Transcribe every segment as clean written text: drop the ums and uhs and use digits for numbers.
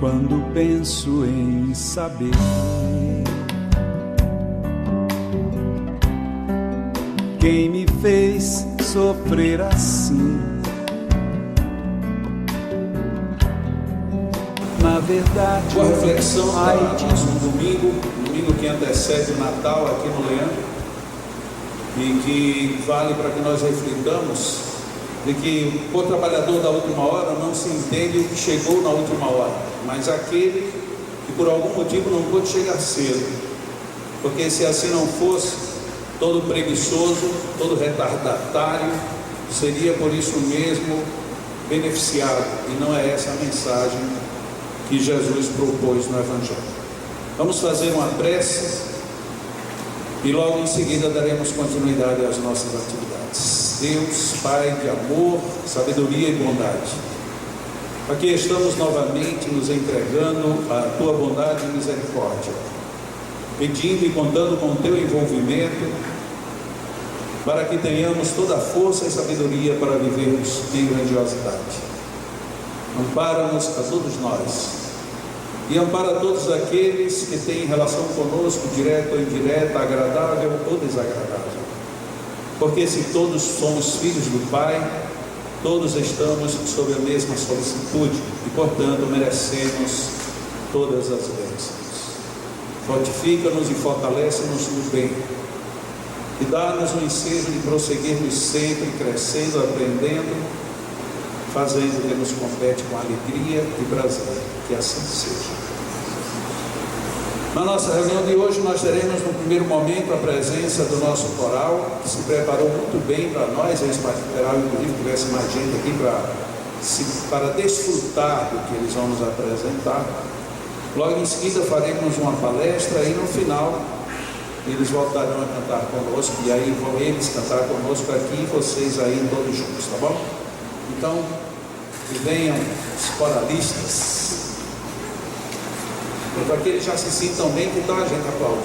Quando penso em saber quem me fez sofrer assim, na verdade, boa reflexão para um domingo que antecede o Natal aqui no Leandro, e que vale para que nós reflitamos de que o trabalhador da última hora não se entende o que chegou na última hora, mas aquele que por algum motivo não pôde chegar cedo, porque se assim não fosse, todo preguiçoso, todo retardatário seria por isso mesmo beneficiado, e não é essa a mensagem que Jesus propôs no Evangelho. Vamos fazer uma prece e logo em seguida daremos continuidade às nossas atividades. Deus, Pai de amor, sabedoria e bondade, aqui estamos novamente nos entregando a Tua bondade e misericórdia, pedindo e contando com o Teu envolvimento, para que tenhamos toda a força e sabedoria para vivermos em grandiosidade. Ampara-nos a todos nós, e ampara todos aqueles que têm relação conosco, direta ou indireta, agradável ou desagradável, porque se todos somos filhos do Pai, todos estamos sob a mesma solicitude e, portanto, merecemos todas as bênçãos. Fortifica-nos e fortalece-nos no bem, e dá-nos o ensejo de prosseguirmos sempre crescendo, aprendendo, fazendo o que nos compete com alegria e prazer, que assim seja. Na nossa reunião de hoje nós teremos no primeiro momento a presença do nosso coral, que se preparou muito bem para nós. Eu esperava inclusive que tivesse mais gente aqui para desfrutar do que eles vão nos apresentar. Logo em seguida faremos uma palestra e no final eles voltarão a cantar conosco, e aí vão eles cantar conosco aqui e vocês aí todos juntos, tá bom? Então, que venham os coralistas, para que eles já se sintam bem, então a gente aplaude.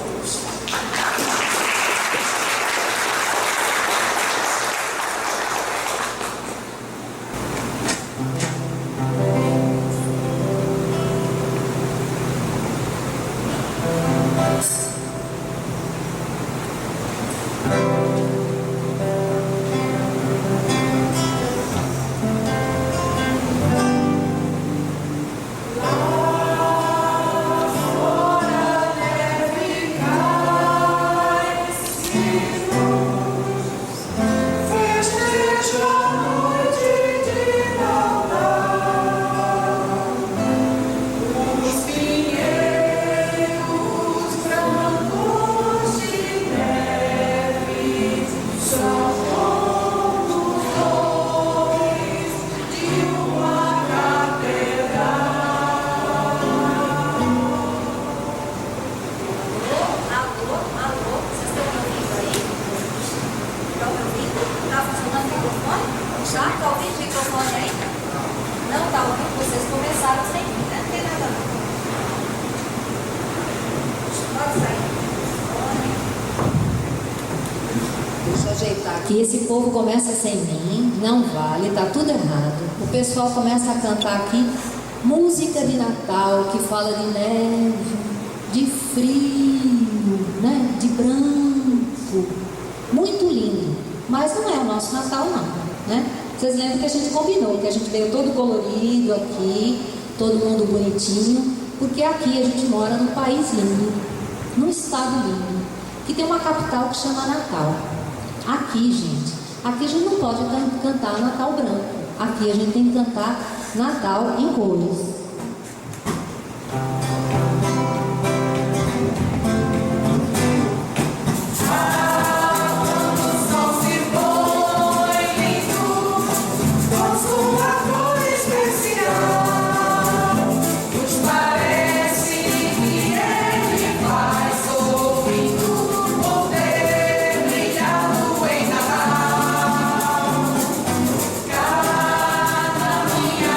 Aqui esse povo começa sem mim, não vale, tá tudo errado. O pessoal começa a cantar aqui música de Natal, que fala de neve, de frio, né? De branco, muito lindo, mas não é o nosso Natal não, né? Vocês lembram que a gente combinou, que a gente veio todo colorido aqui, todo mundo bonitinho, porque aqui a gente mora num país lindo, num estado lindo, que tem uma capital que chama Natal. Aqui, gente, aqui a gente não pode cantar Natal branco. Aqui a gente tem que cantar Natal em cores. Cada minha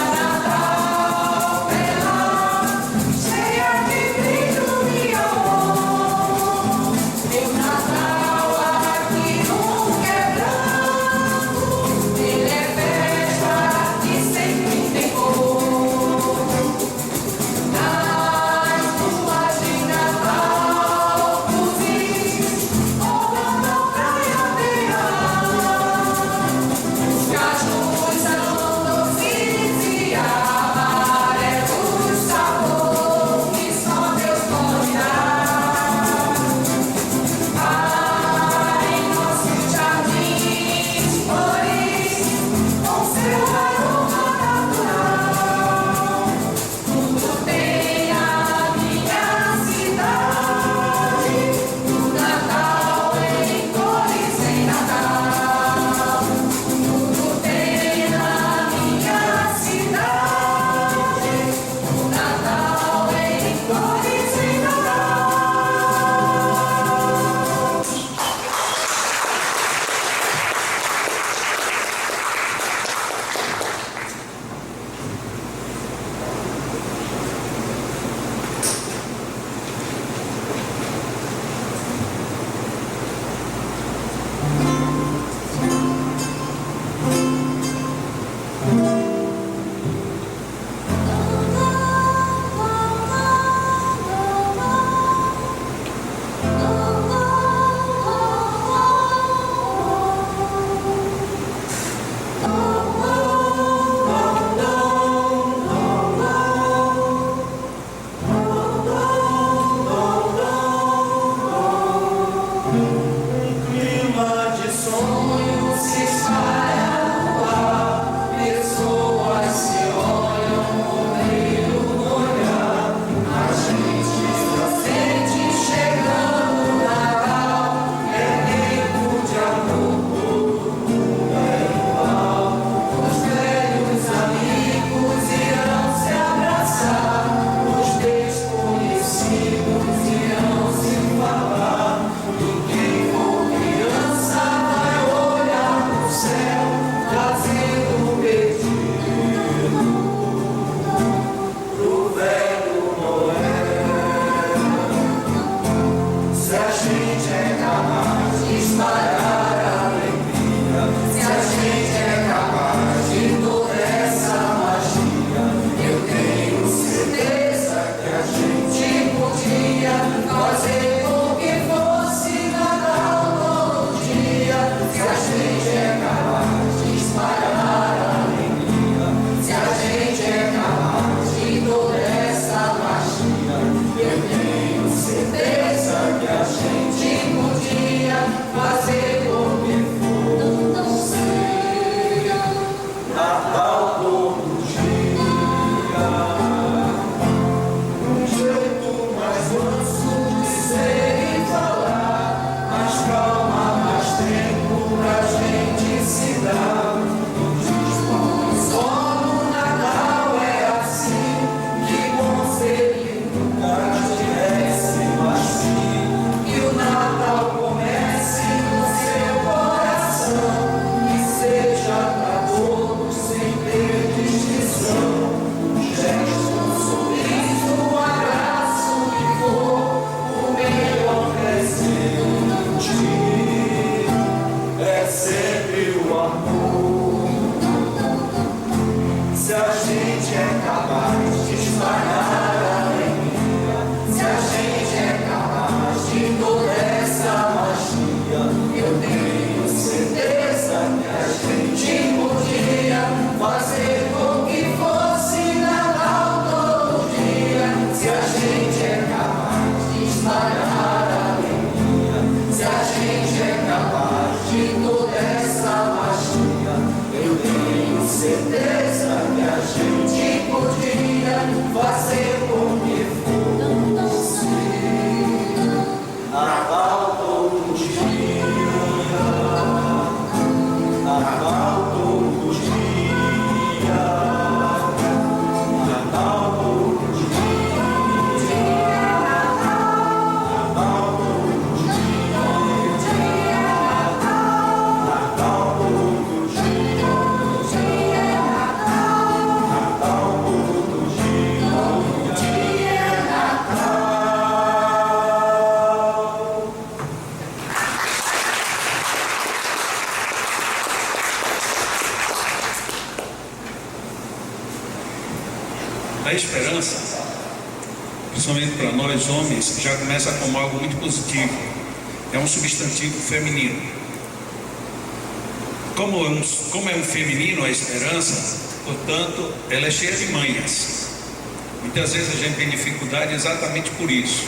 capaz de espalhar alegria, se a gente é capaz de toda essa magia, eu tenho certeza que a gente podia fazer com que fosse Natal todo dia. Se a gente é capaz de espalhar alegria, se a gente é capaz de toda essa magia, eu tenho certeza que a gente podia fazer com que fosse Natal todo dia, Natal todo dia, Natal todo dia, Natal todo dia, Natal todo dia, Natal todo dia, Natal. A esperança, principalmente para nós homens, já começa como algo muito positivo. É um substantivo feminino. Como é um feminino a esperança, portanto, ela é cheia de manhas. Muitas vezes a gente tem dificuldade exatamente por isso.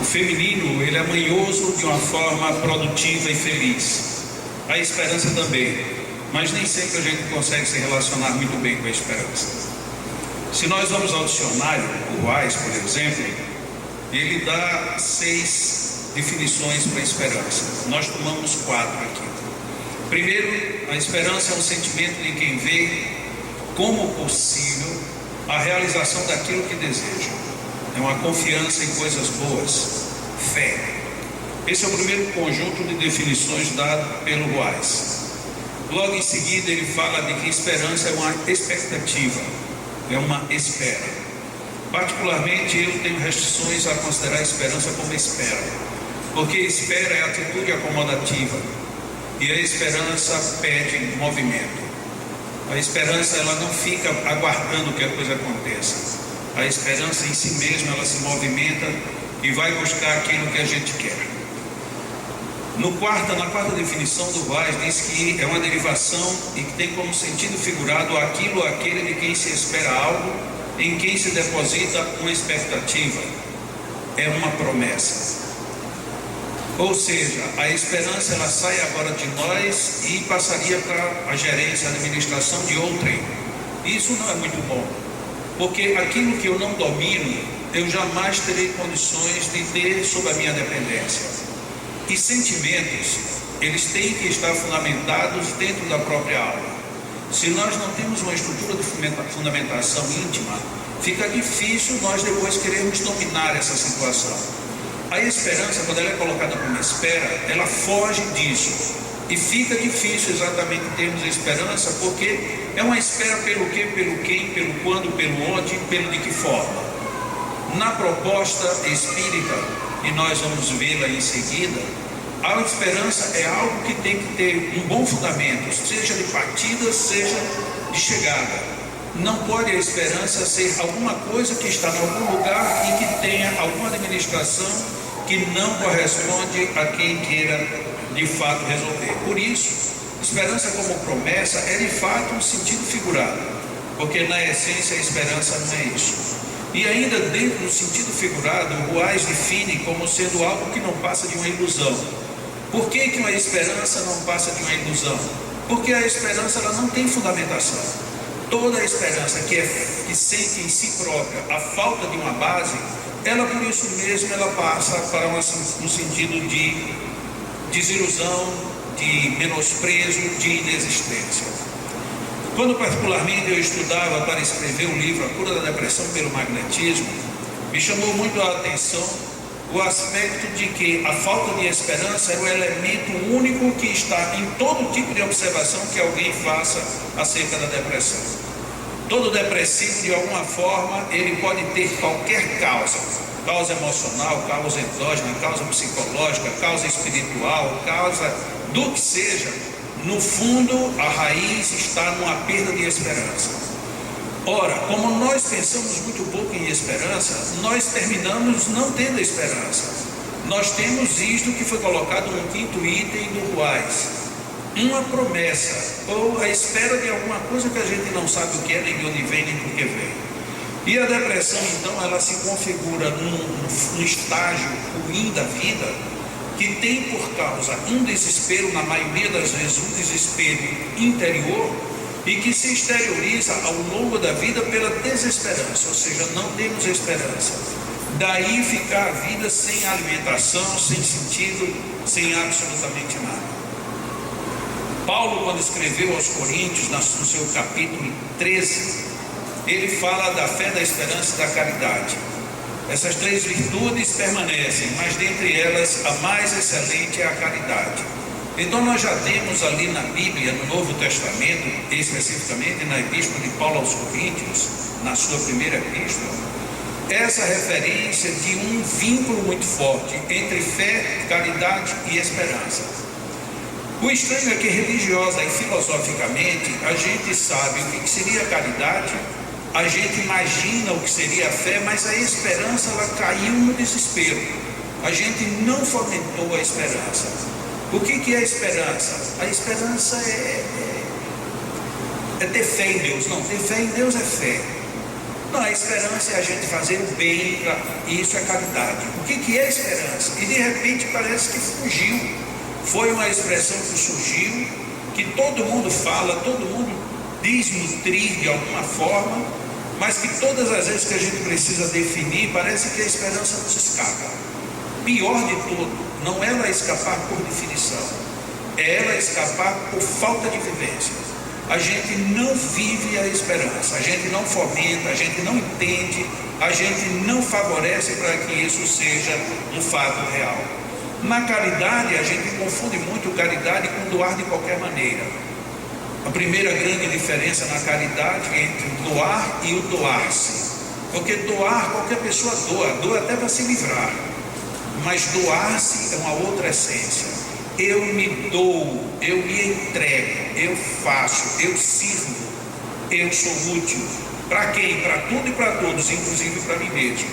O feminino, ele é manhoso de uma forma produtiva e feliz. A esperança também. Mas nem sempre a gente consegue se relacionar muito bem com a esperança. Se nós vamos ao dicionário, o Wise, por exemplo, ele dá 6 definições para a esperança. Nós tomamos 4 aqui. Primeiro, a esperança é um sentimento de quem vê como possível a realização daquilo que deseja. É uma confiança em coisas boas, fé. Esse é o primeiro conjunto de definições dado pelo Wise. Logo em seguida ele fala de que esperança é uma expectativa, é uma espera. Particularmente eu tenho restrições a considerar a esperança como espera, porque espera é atitude acomodativa e a esperança pede movimento. A esperança ela não fica aguardando que a coisa aconteça. A esperança em si mesma ela se movimenta e vai buscar aquilo que a gente quer. Na quarta definição do Vaz diz que é uma derivação e que tem como sentido figurado aquilo ou aquele de quem se espera algo, em quem se deposita uma expectativa. É uma promessa. Ou seja, a esperança ela sai agora de nós e passaria para a gerência, a administração de outrem. Isso não é muito bom, porque aquilo que eu não domino, eu jamais terei condições de ter sob a minha dependência. E sentimentos, eles têm que estar fundamentados dentro da própria alma. Se nós não temos uma estrutura de fundamentação íntima, fica difícil nós depois queremos dominar essa situação. A esperança, quando ela é colocada como espera, ela foge disso. E fica difícil exatamente termos a esperança, porque é uma espera pelo quê, pelo quem, pelo quando, pelo onde, pelo de que forma. Na proposta espírita, e nós vamos vê-la em seguida, a esperança é algo que tem que ter um bom fundamento, seja de partida, seja de chegada. Não pode a esperança ser alguma coisa que está em algum lugar e que tenha alguma administração que não corresponde a quem queira de fato resolver. Por isso, esperança como promessa é de fato um sentido figurado, porque na essência a esperança não é isso. E ainda dentro do sentido figurado, o Wise define como sendo algo que não passa de uma ilusão. Por que uma esperança não passa de uma ilusão? Porque a esperança ela não tem fundamentação. Toda a esperança que sente em si própria a falta de uma base, ela por isso mesmo ela passa para um sentido de desilusão, de menosprezo, de inexistência. Quando particularmente eu estudava para escrever o livro A Cura da Depressão pelo Magnetismo, me chamou muito a atenção o aspecto de que a falta de esperança é o elemento único que está em todo tipo de observação que alguém faça acerca da depressão. Todo depressivo, de alguma forma, ele pode ter qualquer causa emocional, causa endógena, causa psicológica, causa espiritual, causa do que seja. No fundo, a raiz está numa perda de esperança. Ora, como nós pensamos muito pouco em esperança, nós terminamos não tendo esperança. Nós temos isto que foi colocado no 5º item do Ruais: uma promessa, ou a espera de alguma coisa que a gente não sabe o que é, nem de onde vem, nem por que vem. E a depressão, então, ela se configura num estágio ruim da vida, que tem por causa um desespero, na maioria das vezes um desespero interior, e que se exterioriza ao longo da vida pela desesperança, ou seja, não temos esperança. Daí ficar a vida sem alimentação, sem sentido, sem absolutamente nada. Paulo, quando escreveu aos Coríntios, no seu capítulo 13, ele fala da fé, da esperança e da caridade. Essas 3 virtudes permanecem, mas dentre elas a mais excelente é a caridade. Então nós já temos ali na Bíblia, no Novo Testamento, especificamente na Epístola de Paulo aos Coríntios, na sua primeira epístola, essa referência de um vínculo muito forte entre fé, caridade e esperança. O estranho é que religiosa e filosoficamente a gente sabe o que seria a caridade, a gente imagina o que seria a fé, mas a esperança ela caiu no desespero. A gente não fomentou a esperança. O que é a esperança? A esperança é ter fé em Deus. Não, ter fé em Deus é fé. Não, a esperança é a gente fazer o bem, e isso é caridade. O que é esperança? E de repente parece que fugiu. Foi uma expressão que surgiu, que todo mundo fala, todo mundo diz nutrir de alguma forma, mas que todas as vezes que a gente precisa definir, parece que a esperança nos escapa. Pior de tudo, não é ela escapar por definição, é ela escapar por falta de vivência. A gente não vive a esperança, a gente não fomenta, a gente não entende, a gente não favorece para que isso seja um fato real. Na caridade, a gente confunde muito caridade com doar de qualquer maneira. A primeira grande diferença na caridade é entre o doar e o doar-se. Porque doar, qualquer pessoa doa até para se livrar. Mas doar-se é uma outra essência. Eu me dou, eu me entrego, eu faço, eu sirvo, eu sou útil. Para quem? Para tudo e para todos, inclusive para mim mesmo.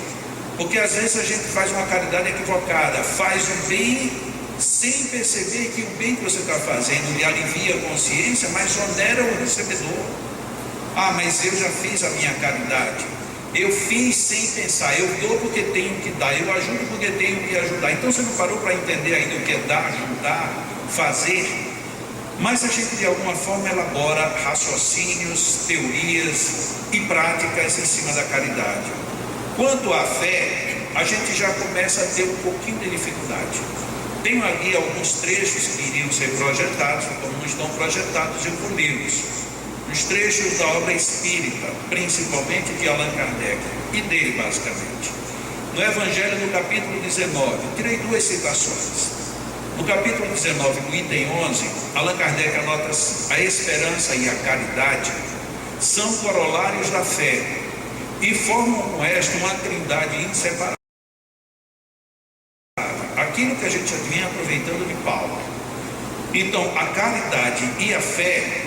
Porque às vezes a gente faz uma caridade equivocada, faz o bem sem perceber que o bem que você está fazendo lhe alivia a consciência, mas onera o recebedor. Ah, mas eu já fiz a minha caridade. Eu fiz sem pensar, eu dou porque tenho que dar, eu ajudo porque tenho que ajudar. Então você não parou para entender ainda o que é dar, ajudar, fazer. Mas a gente de alguma forma elabora raciocínios, teorias e práticas em cima da caridade. Quanto à fé, a gente já começa a ter um pouquinho de dificuldade. Tenho aqui alguns trechos que iriam ser projetados, como não estão projetados, eu vou lê-los. Os trechos da obra espírita, principalmente de Allan Kardec, e dele basicamente. No Evangelho, no capítulo 19, tirei 2 citações. No capítulo 19, no item 11, Allan Kardec anota assim: a esperança e a caridade são corolários da fé e formam com esta uma trindade inseparável. Aquilo que a gente já vinha aproveitando de Paulo. Então, a caridade e a fé,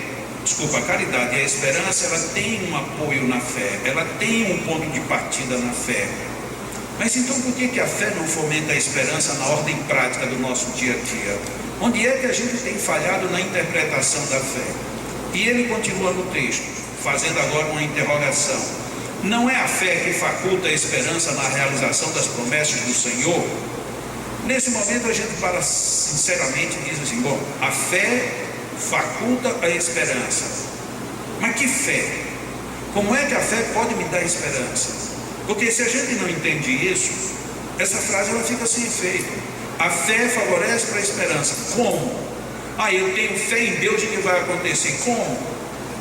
a caridade e a esperança, ela tem um apoio na fé, ela tem um ponto de partida na fé. Mas então por que a fé não fomenta a esperança na ordem prática do nosso dia a dia? Onde é que a gente tem falhado na interpretação da fé? E ele continua no texto, fazendo agora uma interrogação. Não é a fé que faculta a esperança na realização das promessas do Senhor? Nesse momento a gente para sinceramente e diz assim: bom, a fé faculta a esperança. Mas que fé? Como é que a fé pode me dar esperança? Porque se a gente não entende isso, essa frase ela fica sem efeito. A fé favorece para a esperança. Como? Ah, eu tenho fé em Deus e que vai acontecer. Como?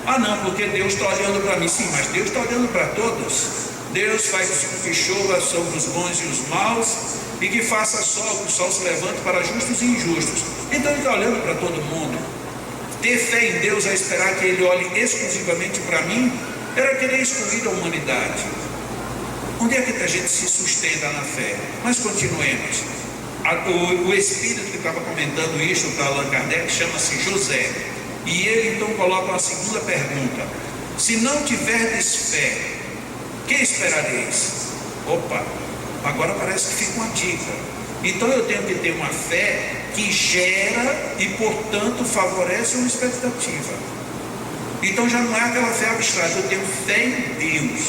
Ah, não, porque Deus está olhando para mim. Sim, mas Deus está olhando para todos. Deus faz que chova sobre os bons e os maus, e que faça sol, que o sol se levante para justos e injustos. Então ele está olhando para todo mundo. Ter fé em Deus é esperar que Ele olhe exclusivamente para mim, era querer excluir a humanidade. Onde é que a gente se sustenta na fé? Mas continuemos. O espírito que estava comentando isso para Allan Kardec chama-se José. E ele então coloca uma segunda pergunta: Se não tiverdes fé, que esperareis? Opa, agora parece que fica uma dica. Então eu tenho que ter uma fé que gera e, portanto, favorece uma expectativa. Então já não é aquela fé abstrata, eu tenho fé em Deus.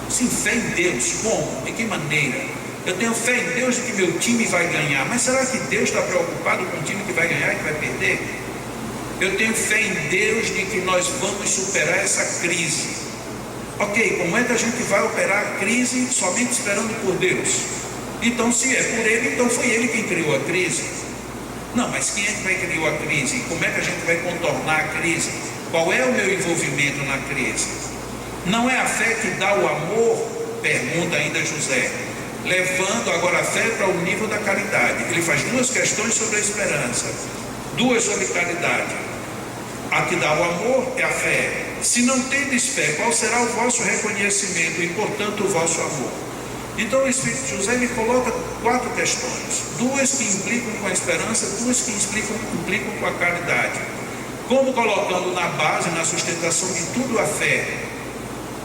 Sim, fé em Deus. Como? De que maneira? Eu tenho fé em Deus de que meu time vai ganhar. Mas será que Deus está preocupado com o time que vai ganhar e que vai perder? Eu tenho fé em Deus de que nós vamos superar essa crise. Ok, como é que a gente vai operar a crise somente esperando por Deus? Então, se é por Ele, então foi Ele quem criou a crise. Não, mas quem é que vai criar a crise? Como é que a gente vai contornar a crise? Qual é o meu envolvimento na crise? Não é a fé que dá o amor? Pergunta ainda José, levando agora a fé para o nível da caridade. Ele faz duas questões sobre a esperança, duas sobre caridade. A que dá o amor é a fé. Se não tendes fé, qual será o vosso reconhecimento e, portanto, o vosso amor? Então o Espírito de José me coloca 4 questões, duas que implicam com a esperança, duas que implicam com a caridade, como colocando na base, na sustentação de tudo a fé.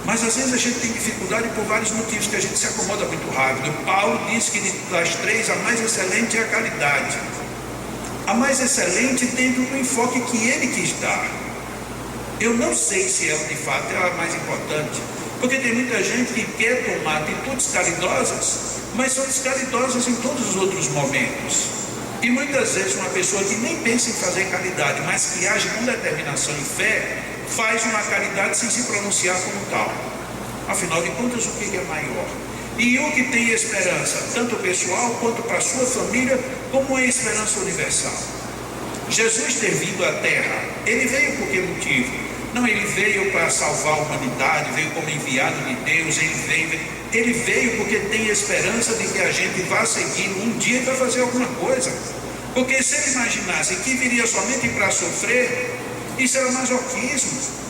Mas às vezes a gente tem dificuldade por vários motivos, que a gente se acomoda muito rápido. Paulo diz que das 3 a mais excelente é a caridade. A mais excelente dentro do enfoque que ele quis dar. Eu não sei se ela de fato é a mais importante, porque tem muita gente que quer tomar atitudes caridosas, mas são descaridosas em todos os outros momentos. E muitas vezes uma pessoa que nem pensa em fazer caridade, mas que age com determinação e fé, faz uma caridade sem se pronunciar como tal. Afinal de contas, o que é maior? E o que tem esperança, tanto pessoal quanto para a sua família, como é esperança universal. Jesus ter vindo à Terra, ele veio por que motivo? Não, ele veio para salvar a humanidade, veio como enviado de Deus, ele veio porque tem esperança de que a gente vá seguir um dia para fazer alguma coisa. Porque se ele imaginasse que viria somente para sofrer, isso era masoquismo.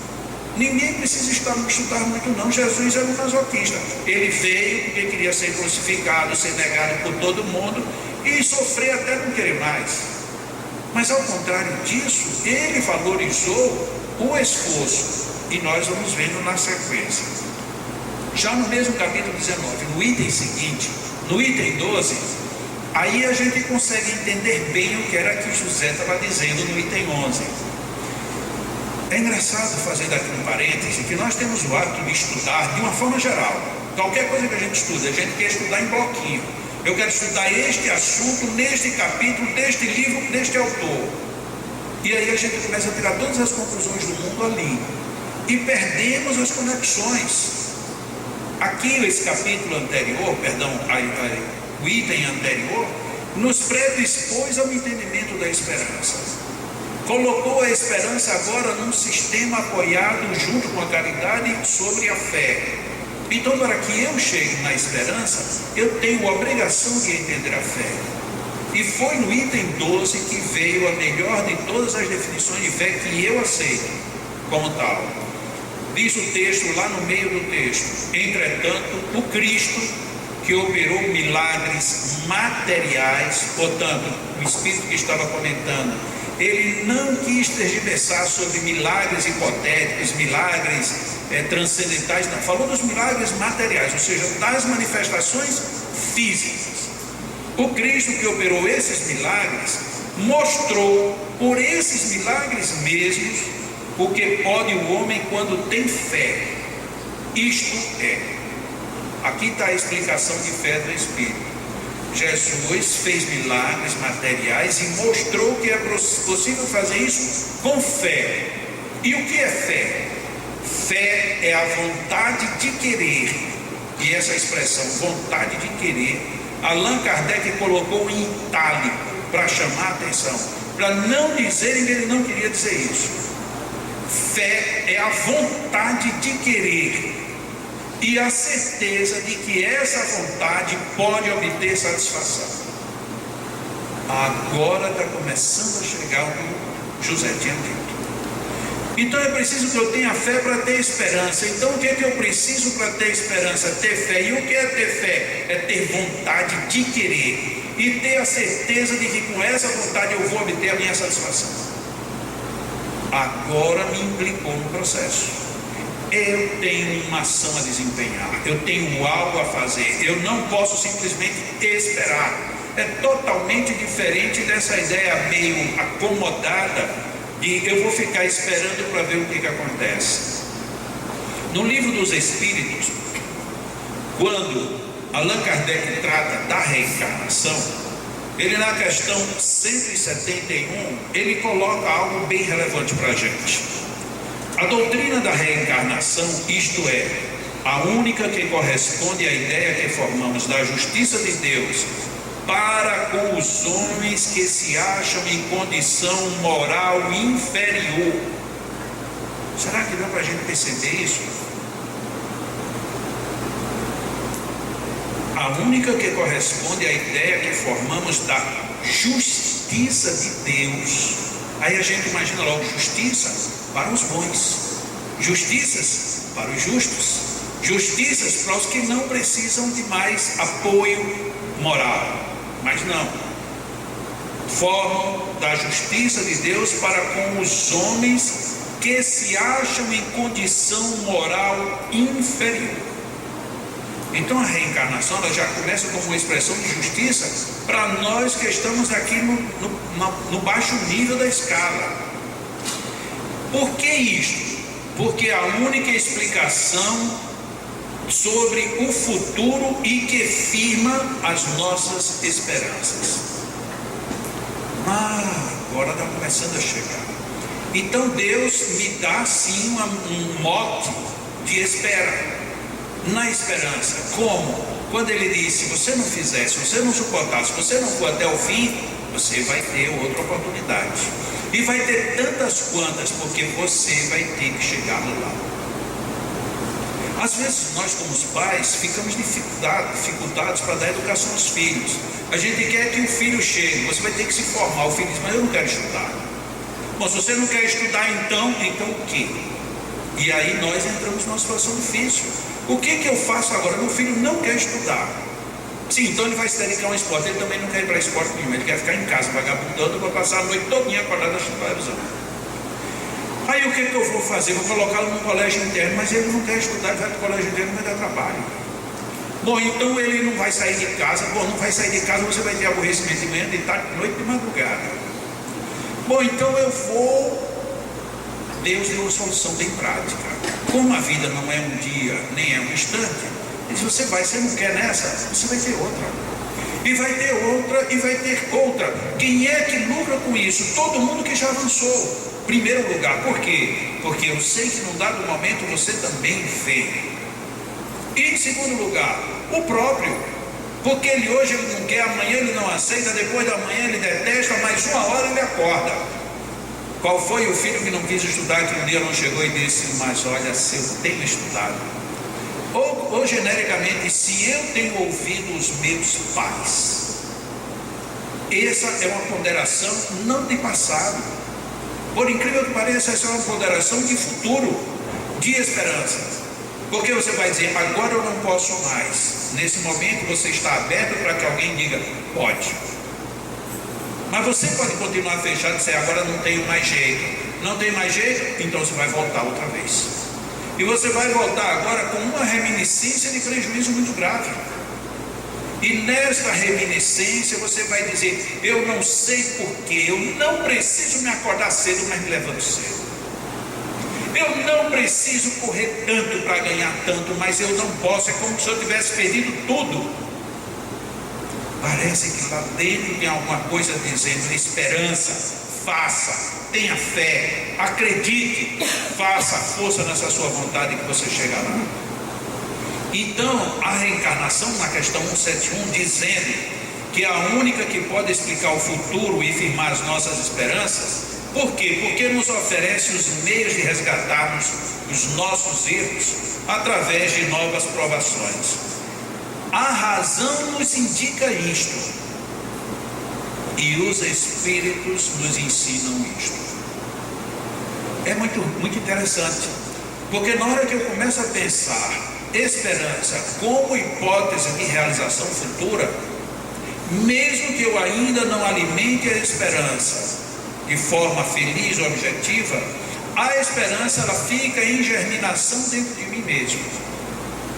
Ninguém precisa estudar muito não. Jesus era um masoquista. Ele veio porque queria ser crucificado, ser negado por todo mundo e sofrer até não querer mais. Mas ao contrário disso, ele valorizou o esforço, e nós vamos vendo na sequência. Já no mesmo capítulo 19, no item seguinte, no item 12, aí a gente consegue entender bem o que era que José estava dizendo no item 11. É engraçado fazer daqui um parêntese, que nós temos o hábito de estudar de uma forma geral. Qualquer coisa que a gente estuda, a gente quer estudar em bloquinho. Eu quero estudar este assunto, neste capítulo, deste livro, deste autor. E aí a gente começa a tirar todas as conclusões do mundo ali. E perdemos as conexões. Aqui, esse capítulo anterior, o item anterior, nos predispôs ao entendimento da esperança. Colocou a esperança agora num sistema apoiado junto com a caridade sobre a fé. Então, para que eu chegue na esperança, eu tenho a obrigação de entender a fé. E foi no item 12 que veio a melhor de todas as definições de fé que eu aceito como tal. Diz o texto lá no meio do texto: entretanto, o Cristo que operou milagres materiais, portanto, o Espírito que estava comentando, ele não quis tergiversar sobre milagres hipotéticos, milagres transcendentais, não. Falou dos milagres materiais, ou seja, das manifestações físicas. O Cristo que operou esses milagres mostrou por esses milagres mesmos o que pode o homem quando tem fé. Isto é, aqui está a explicação de fé do Espírito. Jesus fez milagres materiais e mostrou que é possível fazer isso com fé. E o que é fé? Fé é a vontade de querer. E essa expressão, vontade de querer, Allan Kardec colocou em itálico para chamar a atenção, para não dizerem que ele não queria dizer isso. Fé é a vontade de querer e a certeza de que essa vontade pode obter satisfação. Agora está começando a chegar o que José tinha dito. Então é preciso que eu tenha fé para ter esperança. Então o que é que eu preciso para ter esperança? Ter fé. E o que é ter fé? É ter vontade de querer e ter a certeza de que com essa vontade eu vou obter a minha satisfação. Agora me implicou no processo. eu tenho uma ação a desempenhar, eu tenho algo a fazer, eu não posso simplesmente esperar. É totalmente diferente dessa ideia meio acomodada de eu vou ficar esperando para ver o que acontece. No livro dos Espíritos, quando Allan Kardec trata da reencarnação, ele na questão 171, ele coloca algo bem relevante para a gente. A doutrina da reencarnação, isto é, a única que corresponde à ideia que formamos da justiça de Deus para com os homens que se acham em condição moral inferior. Será que dá para a gente perceber isso? A única que corresponde à ideia que formamos da justiça de Deus. Aí a gente imagina logo justiça para os bons, justiças para os justos, justiças para os que não precisam de mais apoio moral. Mas não, formam da justiça de Deus para com os homens que se acham em condição moral inferior. Então a reencarnação ela já começa como uma expressão de justiça para nós que estamos aqui no baixo nível da escala. Por que isto? Porque a única explicação sobre o futuro e que firma as nossas esperanças. Agora está começando a chegar. Então Deus me dá sim um mote de espera. Na esperança, como? Quando ele diz, se você não fizer, se você não suportar, se você não for até o fim, você vai ter outra oportunidade. E vai ter tantas quantas, porque você vai ter que chegar lá. Às vezes nós como pais ficamos dificultados para dar educação aos filhos. A gente quer que o filho chegue, você vai ter que se formar. O filho diz, mas eu não quero estudar. Bom, se você não quer estudar, então o quê? E aí nós entramos numa situação difícil. O que eu faço agora? Meu filho não quer estudar. Sim, então ele vai se dedicar a um esporte. Ele também não quer ir para esporte nenhum. Ele quer ficar em casa vagabundando para passar a noite todinha acordado assistindo televisão. Aí o que eu vou fazer? Vou colocá-lo num colégio interno, mas ele não quer estudar, ele vai para o colégio interno, não vai dar trabalho. Bom, então ele não vai sair de casa. Bom, não vai sair de casa, você vai ter aborrecimento de manhã, de tarde, de noite, de madrugada. Bom, então eu vou... Deus deu uma solução bem prática. Como a vida não é um dia, nem é um instante, e se você não quer nessa, você vai ter outra. E vai ter outra, e vai ter outra. Quem é que lucra com isso? Todo mundo que já avançou. Primeiro lugar, por quê? Porque eu sei que num dado momento você também vê. E em segundo lugar, o próprio. Porque ele hoje ele não quer, amanhã ele não aceita, depois da manhã ele detesta, mas uma hora ele acorda. Qual foi o filho que não quis estudar, que um dia não chegou e disse, mas olha, se eu tenho estudado. Ou genericamente, se eu tenho ouvido os meus pais. Essa é uma ponderação não de passado. Por incrível que pareça, essa é uma ponderação de futuro, de esperança. Porque você vai dizer, agora eu não posso mais. Nesse momento você está aberto para que alguém diga, pode. Mas você pode continuar fechado e dizer, agora não tenho mais jeito. Não tem mais jeito? Então você vai voltar outra vez. E você vai voltar agora com uma reminiscência de prejuízo muito grave. E nesta reminiscência você vai dizer, eu não sei porquê, eu não preciso me acordar cedo, mas me levanto cedo. Eu não preciso correr tanto para ganhar tanto, mas eu não posso, é como se eu tivesse perdido tudo. Parece que lá dentro tem alguma coisa dizendo, esperança, faça, tenha fé, acredite, faça força nessa sua vontade que você chega lá. Então, a reencarnação na questão 171, dizendo que é a única que pode explicar o futuro e firmar as nossas esperanças. Por quê? Porque nos oferece os meios de resgatarmos os nossos erros através de novas provações. A razão nos indica isto, e os Espíritos nos ensinam isto. É muito interessante, porque na hora que eu começo a pensar esperança como hipótese de realização futura, mesmo que eu ainda não alimente a esperança de forma feliz ou objetiva, A esperança, ela fica em germinação dentro de mim mesmo,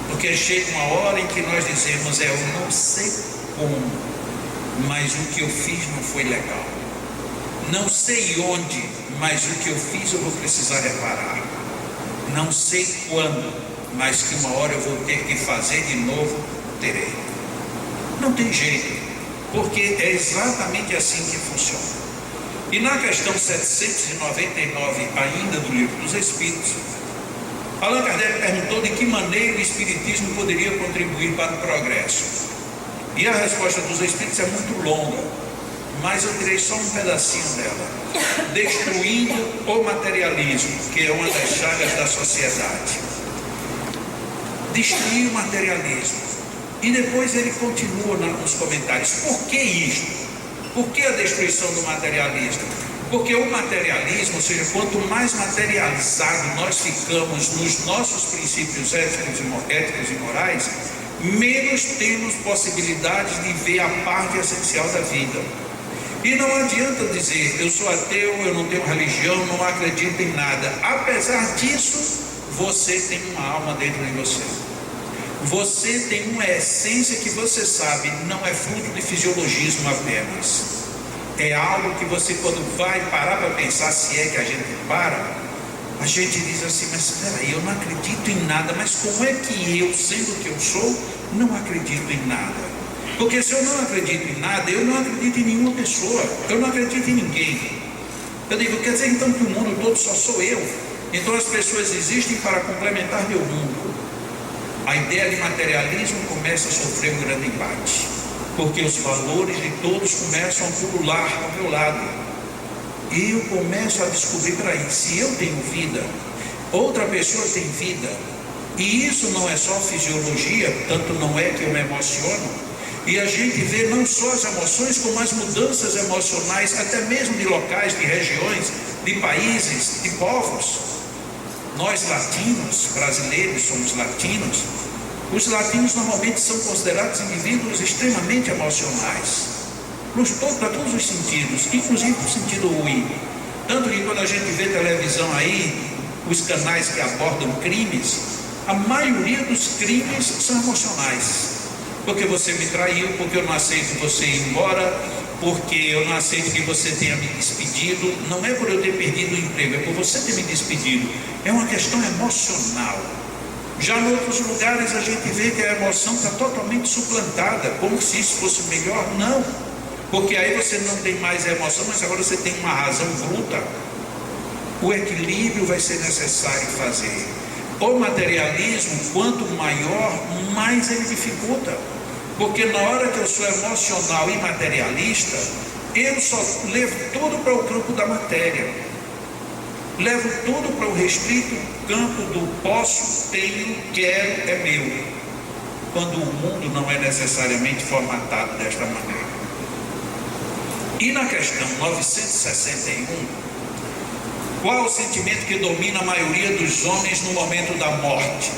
porque chega uma hora em que nós dizemos: eu não sei como, mas o que eu fiz não foi legal. Não sei onde, mas o que eu fiz eu vou precisar reparar. Não sei quando, mas que uma hora eu vou ter que fazer de novo, terei. Não tem jeito, porque é exatamente assim que funciona. E na questão 799 ainda do Livro dos Espíritos, Allan Kardec perguntou de que maneira o Espiritismo poderia contribuir para o progresso. E a resposta dos Espíritos é muito longa, mas eu tirei só um pedacinho dela. Destruindo o materialismo, que é uma das chagas da sociedade. Destruir o materialismo. E depois ele continua nos comentários: por que isto? Por que a destruição do materialismo? Porque o materialismo, ou seja, quanto mais materializado nós ficamos nos nossos princípios éticos e morais, menos temos possibilidades de ver a parte essencial da vida. E não adianta dizer: eu sou ateu, eu não tenho religião, não acredito em nada. Apesar disso, você tem uma alma dentro de você. Você tem uma essência que você sabe não é fruto de fisiologismo apenas. É algo que você, quando vai parar para pensar, se é que a gente para, a gente diz assim: mas espera aí, eu não acredito em nada. Mas como é que eu, sendo o que eu sou, não acredito em nada? Porque se eu não acredito em nada, eu não acredito em nenhuma pessoa, eu não acredito em ninguém. Eu digo: quer dizer então que o mundo todo só sou eu? Então as pessoas existem para complementar meu mundo. A ideia de materialismo começa a sofrer um grande embate, porque os valores de todos começam a pulular ao meu lado. E eu começo a descobrir: para aí, se eu tenho vida, outra pessoa tem vida. E isso não é só fisiologia, tanto não é que eu me emociono. E a gente vê não só as emoções, como as mudanças emocionais, até mesmo de locais, de regiões, de países, de povos. Nós latinos, brasileiros, somos latinos. Os latinos normalmente são considerados indivíduos extremamente emocionais, para todos os sentidos, inclusive no sentido ruim. Tanto que quando a gente vê televisão aí, os canais que abordam crimes, a maioria dos crimes são emocionais. Porque você me traiu, porque eu não aceito você ir embora, porque eu não aceito que você tenha me despedido. Não é por eu ter perdido o emprego, é por você ter me despedido. É uma questão emocional. Já em outros lugares a gente vê que a emoção está totalmente suplantada, como se isso fosse melhor. Não, porque aí você não tem mais a emoção, mas agora você tem uma razão bruta. O equilíbrio vai ser necessário fazer. O materialismo, quanto maior, mais ele dificulta. Porque na hora que eu sou emocional e materialista, eu só levo tudo para o campo da matéria. Levo tudo para o restrito campo do posso, tenho, quero, é meu. Quando o mundo não é necessariamente formatado desta maneira. E na questão 961, qual o sentimento que domina a maioria dos homens no momento da morte?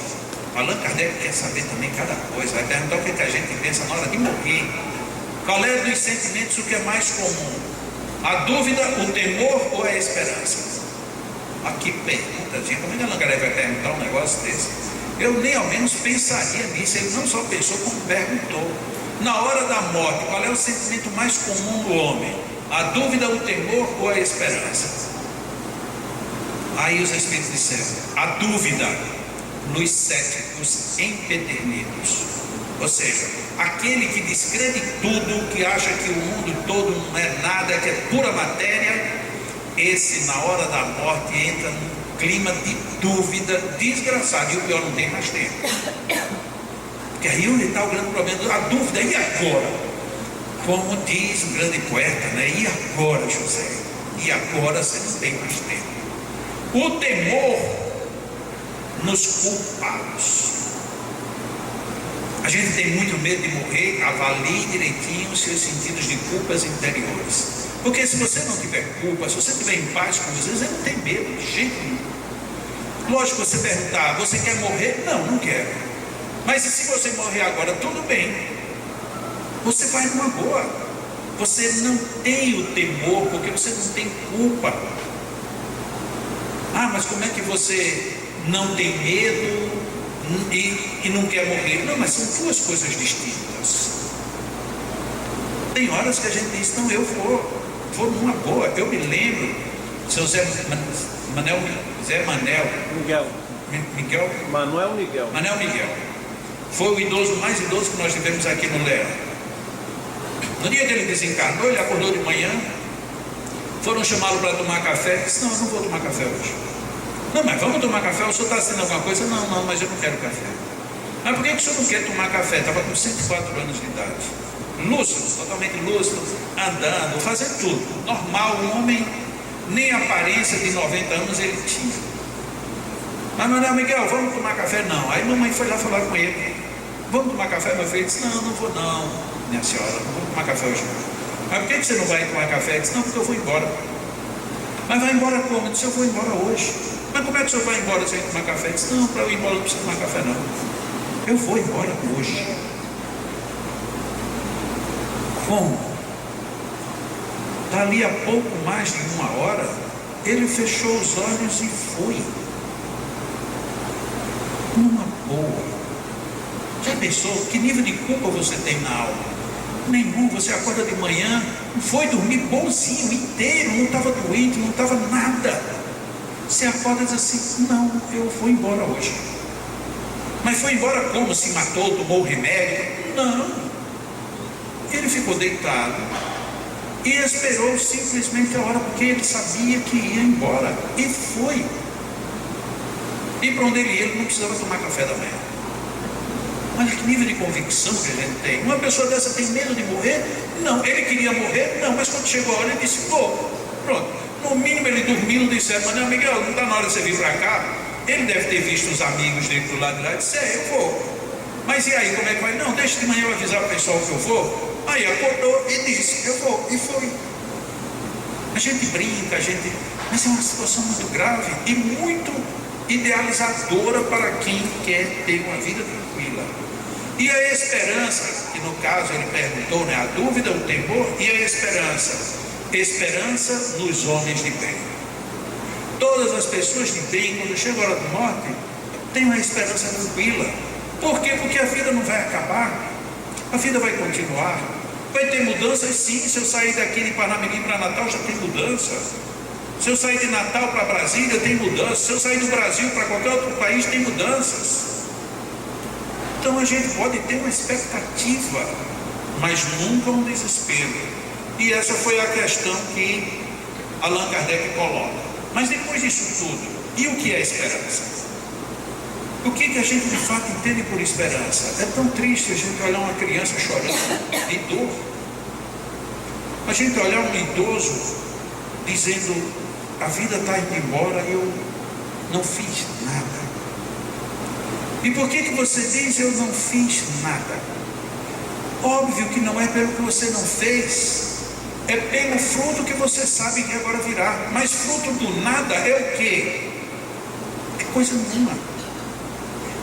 Allan Kardec quer saber também cada coisa, vai perguntar o que a gente pensa na hora de morrer. Qual é dos sentimentos o que é mais comum? A dúvida, o temor ou a esperança? Aqui pergunta, gente, como é que Allan Kardec vai perguntar um negócio desse? Eu nem ao menos pensaria nisso. Ele não só pensou, como perguntou. Na hora da morte, qual é o sentimento mais comum do homem? A dúvida, o temor ou a esperança? Aí os Espíritos disseram: a dúvida nos céticos empedernidos, ou seja, aquele que descreve tudo, que acha que o mundo todo não é nada, que é pura matéria, esse na hora da morte entra num clima de dúvida desgraçado. E o pior, não tem mais tempo, porque aí onde está o grande problema, a dúvida. E agora? Como diz um grande poeta, né? E agora, José? E agora você não tem mais tempo. O temor nos culpados. A gente tem muito medo de morrer. Avalie direitinho os seus sentidos de culpas interiores, porque se você não tiver culpa, se você estiver em paz com você, você não tem medo de jeito nenhum. Lógico, você perguntar: você quer morrer? Não, não quero. Mas e se você morrer agora? Tudo bem, você vai numa boa. Você não tem o temor, porque você não tem culpa. Ah, mas como é que você não tem medo e não quer morrer? Não, mas são duas coisas distintas. Tem horas que a gente diz, não, eu vou numa boa. Eu me lembro, seu Manuel Miguel, foi o idoso mais idoso que nós tivemos aqui no Leão. No dia que ele desencarnou, ele acordou de manhã, foram chamá-lo para tomar café, ele disse, não, eu não vou tomar café hoje. Não, mas vamos tomar café, o senhor está assistindo alguma coisa? Não, mas eu não quero café. Mas por que o senhor não quer tomar café? Estava com 104 anos de idade, lúcido, totalmente lúcido, andando, fazendo tudo, normal, um homem, nem aparência de 90 anos ele tinha. Mas Manuel Miguel, vamos tomar café? Não. Aí mamãe foi lá falar com ele, vamos tomar café? Meu filho disse, não vou não, minha senhora, não vou tomar café hoje não. Mas por que você não vai tomar café? Ele disse, não, porque eu vou embora. Mas vai embora como? Eu disse, eu vou embora hoje. Mas como é que o senhor vai embora sem tomar café? Ele disse, não, para eu ir embora não preciso tomar café não, eu vou embora hoje. Como? Dali a pouco mais de uma hora, ele fechou os olhos e foi. Numa boa. Já pensou que nível de culpa você tem na alma? Nenhum. Você acorda de manhã, foi dormir bonzinho, inteiro, não estava doente, não estava nada. Você acorda e diz assim, não, eu vou embora hoje. Mas foi embora como? Se matou, tomou o remédio? Não. Ele ficou deitado e esperou simplesmente a hora, porque ele sabia que ia embora, e foi. E para onde ele ia, ele não precisava tomar café da manhã. Olha que nível de convicção que a gente tem. Uma pessoa dessa tem medo de morrer? Não. Ele queria morrer? Não. Mas quando chegou a hora, ele disse, vou. Pronto. No mínimo ele dormiu, não disse, Manuel Miguel, não está na hora de você vir para cá? Ele deve ter visto os amigos dele do lado de lá e disse, eu vou. Mas e aí, como é que vai? Não, deixa de manhã eu avisar o pessoal que eu vou. Aí acordou e disse, eu vou. E foi. A gente brinca, mas é uma situação muito grave e muito idealizadora para quem quer ter uma vida tranquila. E a esperança, que no caso ele perguntou, né? A dúvida, o temor e a esperança. Esperança nos homens de bem. Todas as pessoas de bem, quando chega a hora da morte, têm uma esperança tranquila. Por quê? Porque a vida não vai acabar, a vida vai continuar. Vai ter mudanças sim. Se eu sair daqui de Parnamirim para Natal, já tem mudança. Se eu sair de Natal para Brasília, tem mudança. Se eu sair do Brasil para qualquer outro país, tem mudanças. Então a gente pode ter uma expectativa, mas nunca um desespero. E essa foi a questão que Allan Kardec coloca. Mas depois disso tudo, e o que é esperança? O que a gente de fato entende por esperança? É tão triste a gente olhar uma criança chorando de dor. A gente olhar um idoso dizendo, a vida está indo embora e eu não fiz nada. E por que você diz, eu não fiz nada? Óbvio que não é pelo que você não fez, é pelo fruto que você sabe que agora virá. Mas fruto do nada é o quê? É coisa nenhuma.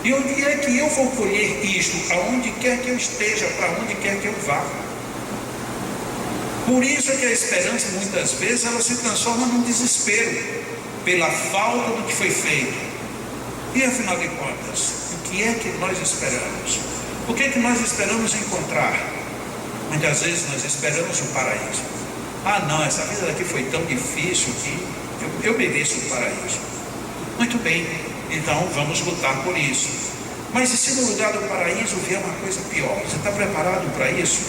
E onde é que eu vou colher isto? Aonde quer que eu esteja, para onde quer que eu vá. Por isso é que a esperança, muitas vezes, ela se transforma num desespero, pela falta do que foi feito. E afinal de contas, o que é que nós esperamos? O que é que nós esperamos encontrar? Muitas vezes nós esperamos o paraíso. Ah não, essa vida daqui foi tão difícil que eu mereço o paraíso. Muito bem, então vamos lutar por isso. Mas e se no lugar do paraíso vier uma coisa pior? Você está preparado para isso?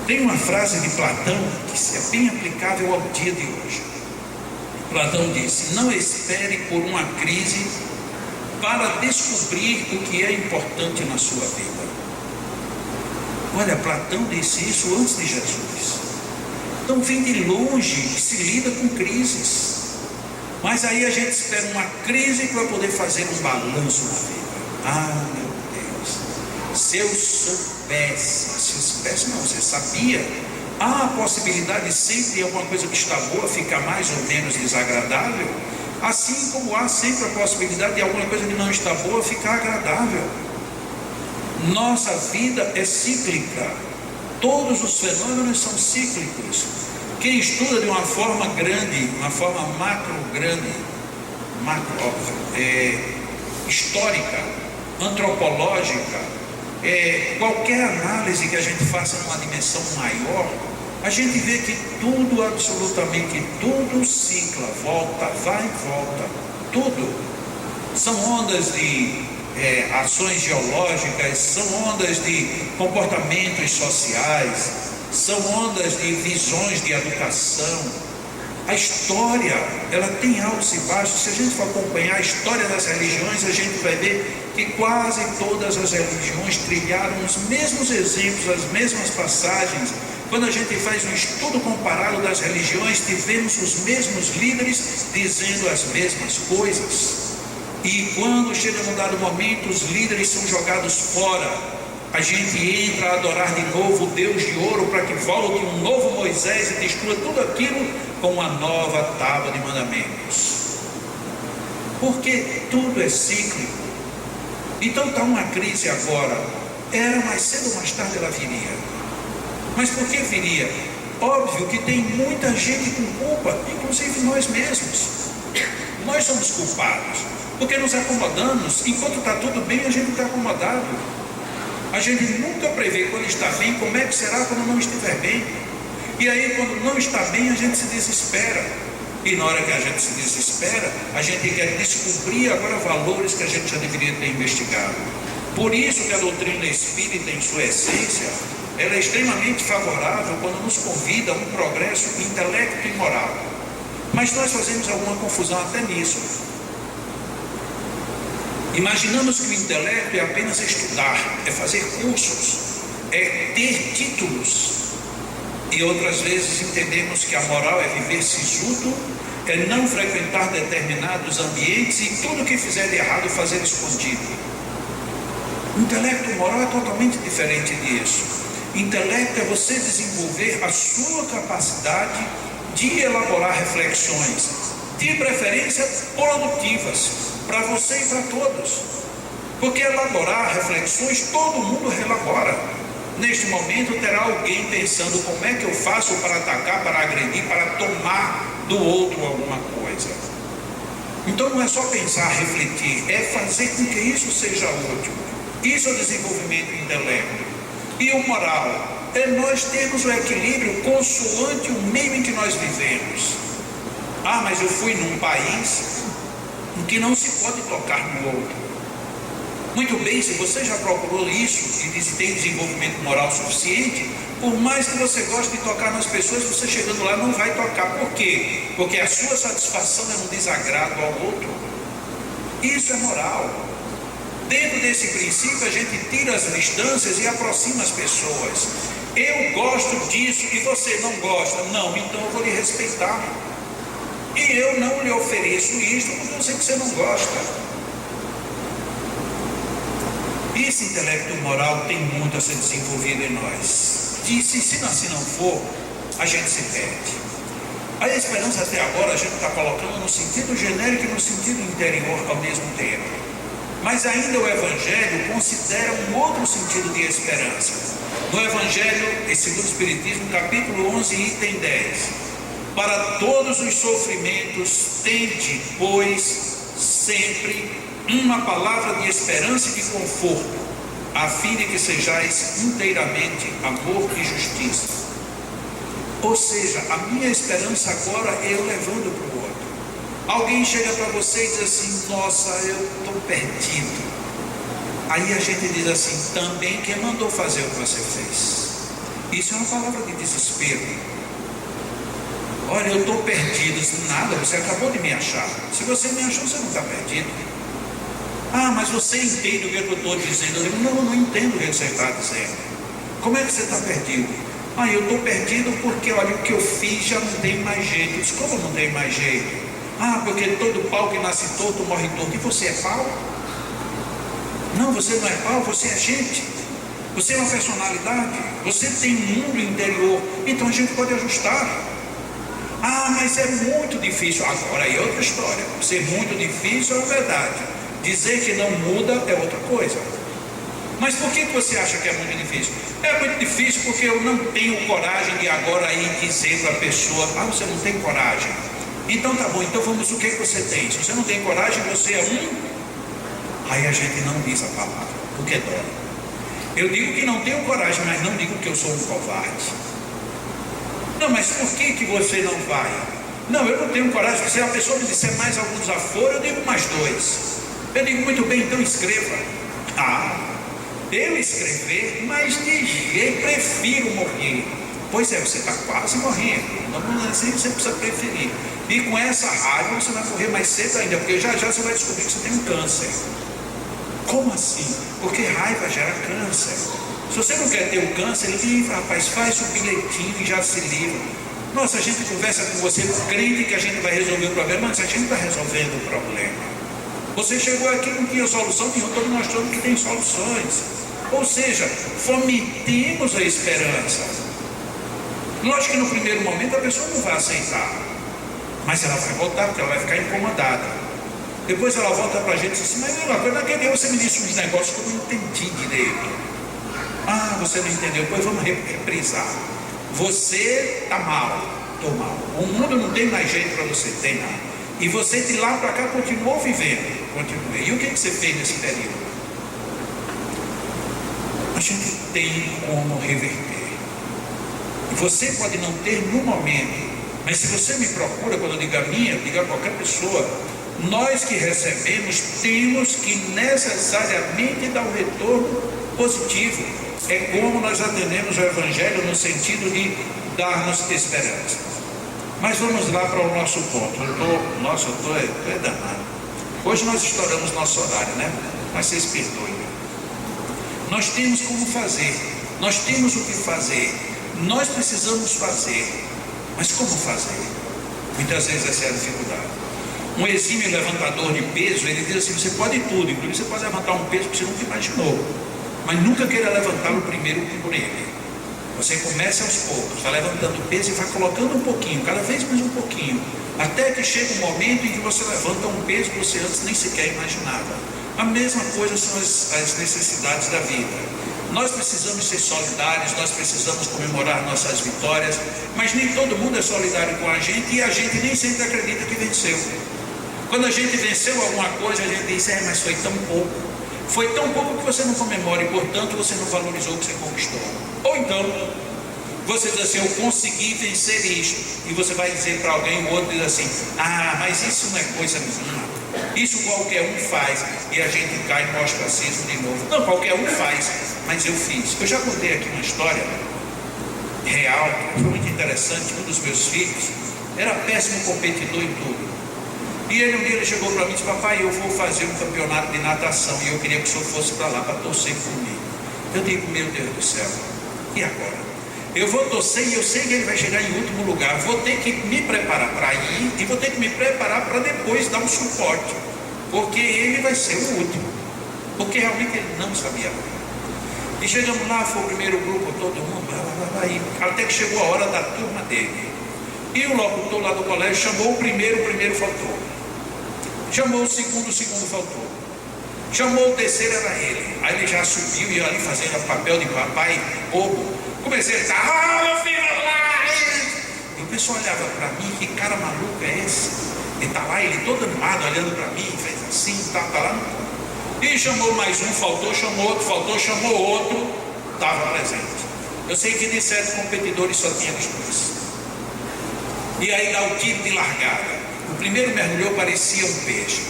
Tem uma frase de Platão que é bem aplicável ao dia de hoje. Platão disse, não espere por uma crise para descobrir o que é importante na sua vida. Olha, Platão disse isso antes de Jesus. Então vem de longe e se lida com crises. Mas aí a gente espera uma crise para poder fazer um balanço na vida. Ah, meu Deus, se eu soubesse, não, você sabia. Há a possibilidade sempre de alguma coisa que está boa ficar mais ou menos desagradável, assim como há sempre a possibilidade de alguma coisa que não está boa ficar agradável. Nossa vida é cíclica, todos os fenômenos são cíclicos. Quem estuda de uma forma grande, uma forma macro grande, histórica, antropológica, qualquer análise que a gente faça numa dimensão maior, a gente vê que tudo, absolutamente tudo cicla, volta, vai e volta, tudo. São ondas de ações geológicas, são ondas de comportamentos sociais, são ondas de visões de educação. A história, ela tem altos e baixos. Se a gente for acompanhar a história das religiões, a gente vai ver que quase todas as religiões trilharam os mesmos exemplos, as mesmas passagens. Quando a gente faz um estudo comparado das religiões, tivemos os mesmos líderes dizendo as mesmas coisas. E quando chega num dado momento, os líderes são jogados fora. A gente entra a adorar de novo o Deus de ouro para que volte um novo Moisés e destrua tudo aquilo com uma nova tábua de mandamentos. Porque tudo é cíclico. Então está uma crise agora. Era mais cedo ou mais tarde ela viria. Mas por que viria? Óbvio que tem muita gente com culpa, inclusive nós mesmos. Nós somos culpados, porque nos acomodamos. Enquanto está tudo bem, a gente está acomodado. A gente nunca prevê quando está bem, como é que será quando não estiver bem. E aí quando não está bem, a gente se desespera. E na hora que a gente se desespera, a gente quer descobrir agora valores que a gente já deveria ter investigado. Por isso que a doutrina espírita, em sua essência, ela é extremamente favorável quando nos convida a um progresso intelecto e moral. Mas nós fazemos alguma confusão até nisso. Imaginamos que o intelecto é apenas estudar, é fazer cursos, é ter títulos. E outras vezes entendemos que a moral é viver sisudo, é não frequentar determinados ambientes e tudo que fizer de errado fazer escondido. O intelecto moral é totalmente diferente disso. Intelecto é você desenvolver a sua capacidade de elaborar reflexões, de preferência produtivas, para você e para todos. Porque elaborar reflexões, todo mundo relabora. Neste momento terá alguém pensando como é que eu faço para atacar, para agredir, para tomar do outro alguma coisa. Então não é só pensar, refletir, é fazer com que isso seja útil. Isso é o desenvolvimento do intelecto. E o moral é nós termos o equilíbrio consoante o meio em que nós vivemos. Ah, mas eu fui num país em que não se pode tocar no outro. Muito bem, se você já procurou isso e tem desenvolvimento moral suficiente, por mais que você goste de tocar nas pessoas, você chegando lá não vai tocar. Por quê? Porque a sua satisfação é um desagrado ao outro. Isso é moral. Dentro desse princípio a gente tira as distâncias e aproxima as pessoas. Eu gosto disso e você não gosta. Não, então eu vou lhe respeitar. E eu não lhe ofereço isso porque eu sei que você não gosta. Esse intelecto moral tem muito a ser desenvolvido em nós. Se assim não for, a gente se perde. A esperança até agora a gente está colocando no sentido genérico e no sentido interior ao mesmo tempo. Mas ainda o Evangelho considera um outro sentido de esperança. No Evangelho, segundo o Espiritismo, capítulo 11, item 10. Para todos os sofrimentos, tende, pois, sempre uma palavra de esperança e de conforto, a fim de que sejais inteiramente amor e justiça. Ou seja, a minha esperança agora é eu levando para o outro. Alguém chega para você e diz assim: nossa, eu estou perdido. Aí a gente diz assim: também quem mandou fazer o que você fez? Isso é uma palavra de desespero. Olha, eu estou perdido. Nada, você acabou de me achar. Se você me achou, você não está perdido. Ah, mas você entende o que eu estou dizendo? Eu digo: não, eu não entendo o que você está dizendo. Como é que você está perdido? Ah, eu estou perdido porque, olha, o que eu fiz já não tem mais jeito. Eu disse: como não tem mais jeito? Ah, porque todo pau que nasce torto morre torto. E você é pau? Não, você não é pau, você é gente. Você é uma personalidade. Você tem um mundo interior. Então a gente pode ajustar. Ah, mas é muito difícil. Agora aí é outra história. Ser muito difícil é verdade. Dizer que não muda é outra coisa. Mas por que você acha que é muito difícil? É muito difícil porque eu não tenho coragem de agora ir dizer para a pessoa: ah, você não tem coragem. Então tá bom, então vamos, o que você tem? Se você não tem coragem, você é um. Aí a gente não diz a palavra, porque dói. Eu digo que não tenho coragem, mas não digo que eu sou um covarde. Não, mas por que você não vai? Não, eu não tenho coragem. Se a pessoa me disser mais algum desaforo, eu digo mais 2. Eu digo, muito bem, então escreva. Eu escrever, mas de jeito, prefiro morrer. Pois é, você está quase morrendo. Não é assim que você precisa preferir. E com essa raiva você vai morrer mais cedo ainda, porque já já você vai descobrir que você tem um câncer. Como assim? Porque raiva gera câncer. Se você não quer ter o câncer, livra, rapaz, faz o bilhetinho e já se livra. Nossa, a gente conversa com você crente que a gente vai resolver o problema, mas a gente está resolvendo o problema. Você chegou aqui não tinha solução nenhuma, todos nós achamos que tem soluções. Ou seja, fomentemos a esperança. Lógico que no primeiro momento a pessoa não vai aceitar, mas ela vai voltar, porque ela vai ficar incomodada. Depois ela volta para a gente e diz assim, mas naquele dia você me disse uns negócios que eu não entendi direito. Você não entendeu? Pois vamos reprisar. Você está mal, estou mal. O mundo não tem mais jeito para você, tem não. E você de lá para cá continuou vivendo. Continuei. E o que você fez nesse período? A gente tem como reverter. E você pode não ter no momento, mas se você me procura, quando eu digo a minha, eu digo a qualquer pessoa, nós que recebemos temos que necessariamente dar um retorno positivo. É como nós atendemos o Evangelho no sentido de dar-nos esperança. Mas vamos lá para o nosso ponto. Eu estou danado. Hoje nós estouramos nosso horário, né? Mas vocês perdoem. Nós temos como fazer. Nós temos o que fazer. Nós precisamos fazer. Mas como fazer? Muitas vezes essa é a dificuldade. Um exímio levantador de peso, ele diz assim, você pode tudo, inclusive você pode levantar um peso que você nunca imaginou, mas nunca queira levantá-lo primeiro por ele. Você começa aos poucos, vai levantando o peso e vai colocando um pouquinho, cada vez mais um pouquinho, até que chega um momento em que você levanta um peso que você antes nem sequer imaginava. A mesma coisa são as necessidades da vida. Nós precisamos ser solidários, nós precisamos comemorar nossas vitórias, mas nem todo mundo é solidário com a gente e a gente nem sempre acredita que venceu. Quando a gente venceu alguma coisa, a gente diz, mas foi tão pouco. Foi tão pouco que você não comemora e, portanto, você não valorizou o que você conquistou. Ou então, você diz assim, eu consegui vencer isto. E você vai dizer para alguém, o outro diz assim, mas isso não é coisa nenhuma. Isso qualquer um faz. E a gente cai no ostracismo de novo. Não, qualquer um faz, mas eu fiz. Eu já contei aqui uma história real, que foi muito interessante. Um dos meus filhos era péssimo competidor em tudo. E ele um dia ele chegou para mim e disse, papai, eu vou fazer um campeonato de natação e eu queria que o senhor fosse para lá para torcer comigo. Eu digo, meu Deus do céu, e agora? Eu vou torcer e eu sei que ele vai chegar em último lugar, vou ter que me preparar para ir e vou ter que me preparar para depois dar um suporte, porque ele vai ser o último, porque realmente ele não sabia. E chegamos lá, foi o primeiro grupo, todo mundo, até que chegou a hora da turma dele. E o locutor lá do colégio chamou o primeiro faltou. Chamou o segundo faltou. Chamou o terceiro, era ele. Aí ele já subiu e ali fazendo papel de papai, bobo. Comecei a gritar, meu filho, lá! E o pessoal olhava para mim, que cara maluco é esse? Ele está lá, ele todo animado, olhando para mim, fez assim, tá lá no ponto. E chamou mais um, faltou, chamou outro, faltou, chamou outro, estava presente. Eu sei que de 7 competidores só tinha os 2. E aí dá o tiro de largada. O primeiro mergulhou, parecia um peixe.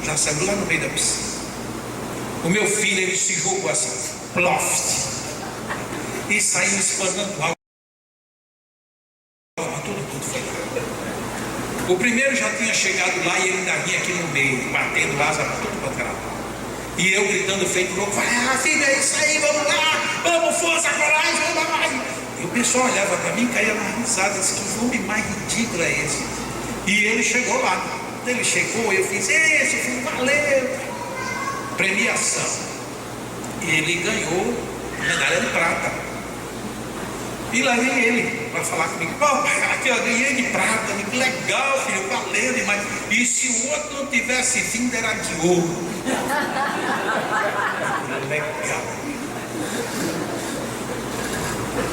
Já saiu lá no meio da piscina. O meu filho, ele se jogou assim, ploft, e saiu espanando algo. Tudo foi lá. O primeiro já tinha chegado lá e ele ainda vinha aqui no meio, batendo asa para tudo quanto era lado. E eu gritando feito louco, filho, é isso aí, vamos lá, vamos, força, coragem, vamos lá. E o pessoal olhava para mim, caía na risada, disse, que nome mais ridículo é esse? E ele chegou lá. Quando ele chegou, eu fiz, esse filho, valeu. Premiação. E ele ganhou medalha de prata. E lá vem ele para falar comigo, aqui eu ganhei de prata, que legal, filho, valeu demais. E se o outro não tivesse vindo, era de ouro. Legal.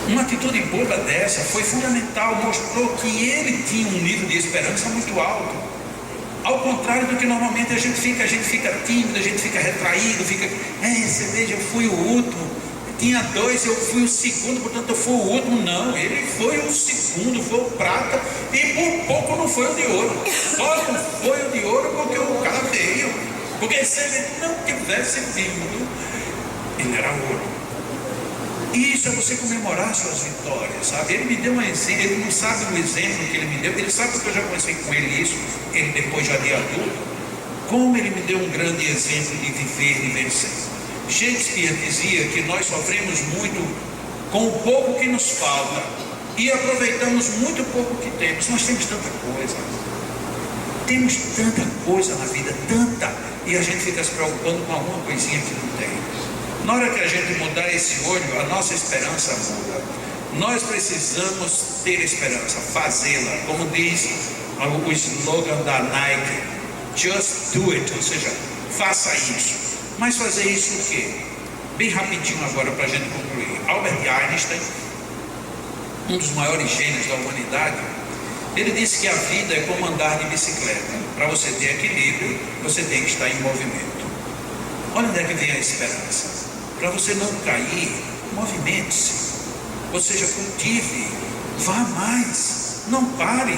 Uma atitude boba dessa foi fundamental, mostrou que ele tinha um nível de esperança muito alto. Ao contrário do que normalmente a gente fica tímido, a gente fica retraído, você veja, eu fui o último, tinha 2, eu fui o segundo, portanto eu fui o último. Não, ele foi o segundo, foi o prata, e por pouco não foi o de ouro. Só não foi o de ouro porque o cara veio, porque se ele não tivesse vindo, ele era ouro. E isso é você comemorar suas vitórias, sabe? Ele me deu um exemplo, ele não sabe o exemplo que ele me deu, ele sabe porque eu já conversei com ele isso, ele depois já de adulto, como ele me deu um grande exemplo de viver e vencer. Shakespeare dizia que nós sofremos muito com o pouco que nos falta e aproveitamos muito pouco que temos. Nós temos tanta coisa na vida, e a gente fica se preocupando com alguma coisinha que não tem. Na hora que a gente mudar esse olho, a nossa esperança muda. Nós precisamos ter esperança, fazê-la, como diz o slogan da Nike, just do it, ou seja, faça isso. Mas fazer isso o quê? Bem rapidinho agora para a gente concluir. Albert Einstein, um dos maiores gênios da humanidade, ele disse que a vida é como andar de bicicleta. Para você ter equilíbrio, você tem que estar em movimento. Olha onde é que vem a esperança. Para você não cair, movimente-se, ou seja, cultive, vá mais, não pare.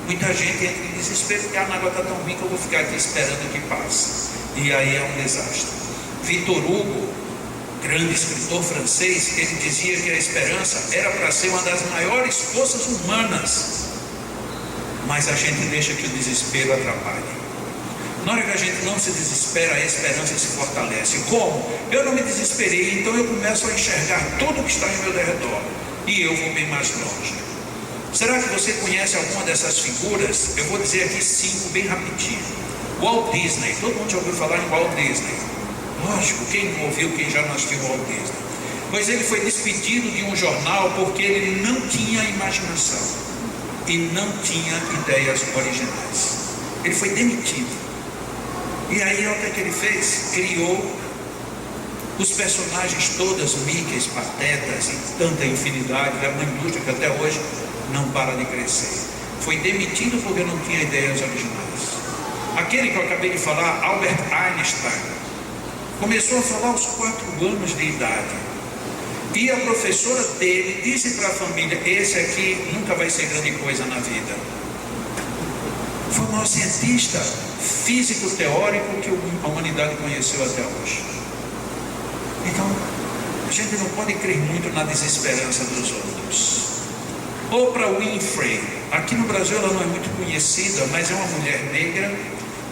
Muita gente entra em desespero, porque a água está tão ruim que eu vou ficar aqui esperando que passe, e aí é um desastre. Victor Hugo, grande escritor francês, ele dizia que a esperança era para ser uma das maiores forças humanas, mas a gente deixa que o desespero atrapalhe. Na hora que a gente não se desespera, a esperança se fortalece. Como? Eu não me desesperei, então eu começo a enxergar tudo que está em meu redor, e eu vou bem mais longe. Será que você conhece alguma dessas figuras? Eu vou dizer aqui 5 bem rapidinho. Walt Disney, todo mundo já ouviu falar em Walt Disney? Lógico, quem não ouviu, quem já não assistiu Walt Disney? Pois ele foi despedido de um jornal porque ele não tinha imaginação e não tinha ideias originais. Ele foi demitido. E aí olha o que ele fez? Criou os personagens todas, Mickeys, Patetas e tanta infinidade, é uma indústria que até hoje não para de crescer. Foi demitido porque não tinha ideias originais. Aquele que eu acabei de falar, Albert Einstein, começou a falar aos 4 anos de idade. E a professora dele disse para a família: esse aqui nunca vai ser grande coisa na vida. Foi o maior cientista físico teórico que a humanidade conheceu até hoje. Então, a gente não pode crer muito na desesperança dos outros. Oprah Winfrey, aqui no Brasil ela não é muito conhecida, mas é uma mulher negra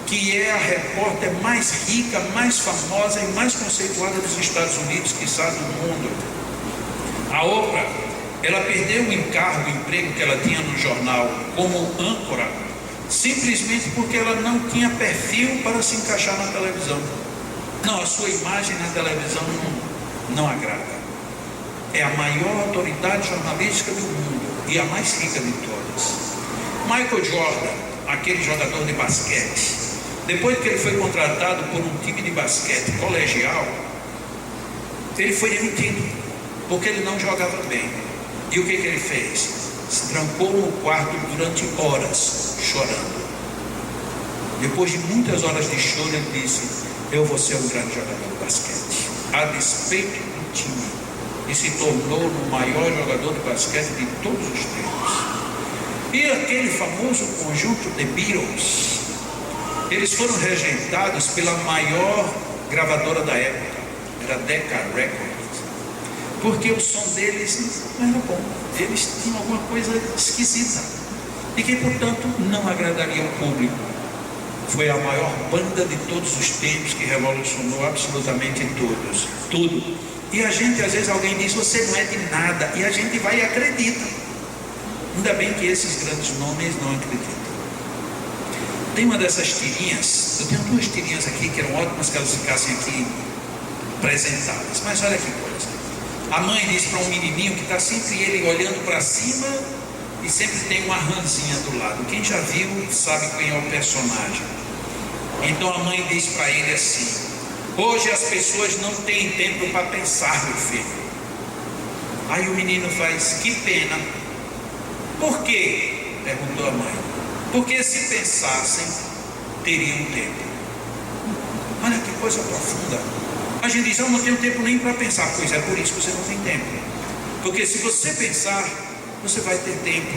que é a repórter mais rica, mais famosa e mais conceituada dos Estados Unidos, quiçá do mundo. A Oprah, ela perdeu o emprego que ela tinha no jornal como âncora, simplesmente porque ela não tinha perfil para se encaixar na televisão. Não, a sua imagem na televisão não agrada. É a maior autoridade jornalística do mundo e a mais rica de todas. Michael Jordan, aquele jogador de basquete, depois que ele foi contratado por um time de basquete colegial, ele foi demitido porque ele não jogava bem. E o que ele fez? Se trancou no quarto durante horas, chorando. Depois de muitas horas de choro, ele disse: eu vou ser um grande jogador de basquete, a despeito do time, e se tornou o maior jogador de basquete de todos os tempos. E aquele famoso conjunto The Beatles, eles foram rejeitados pela maior gravadora da época, era Decca Records, porque o som deles não era bom, eles tinham alguma coisa esquisita, e que portanto não agradaria ao público. Foi a maior banda de todos os tempos que revolucionou absolutamente tudo. E a gente, às vezes alguém diz: você não é de nada, e a gente vai e acredita. Ainda bem que esses grandes nomes não acreditam. Tem uma dessas tirinhas, eu tenho 2 tirinhas aqui que eram ótimas que elas ficassem aqui apresentadas, mas olha que coisa. A mãe diz para um menininho que está sempre ele olhando para cima e sempre tem uma rãzinha do lado. Quem já viu sabe quem é o personagem. Então a mãe diz para ele assim: hoje as pessoas não têm tempo para pensar, meu filho. Aí o menino faz: que pena. Por quê? Perguntou a mãe. Porque se pensassem, teriam tempo. Olha que coisa profunda. A gente diz: eu não tenho tempo nem para pensar. Pois é, por isso que você não tem tempo. Porque se você pensar, você vai ter tempo.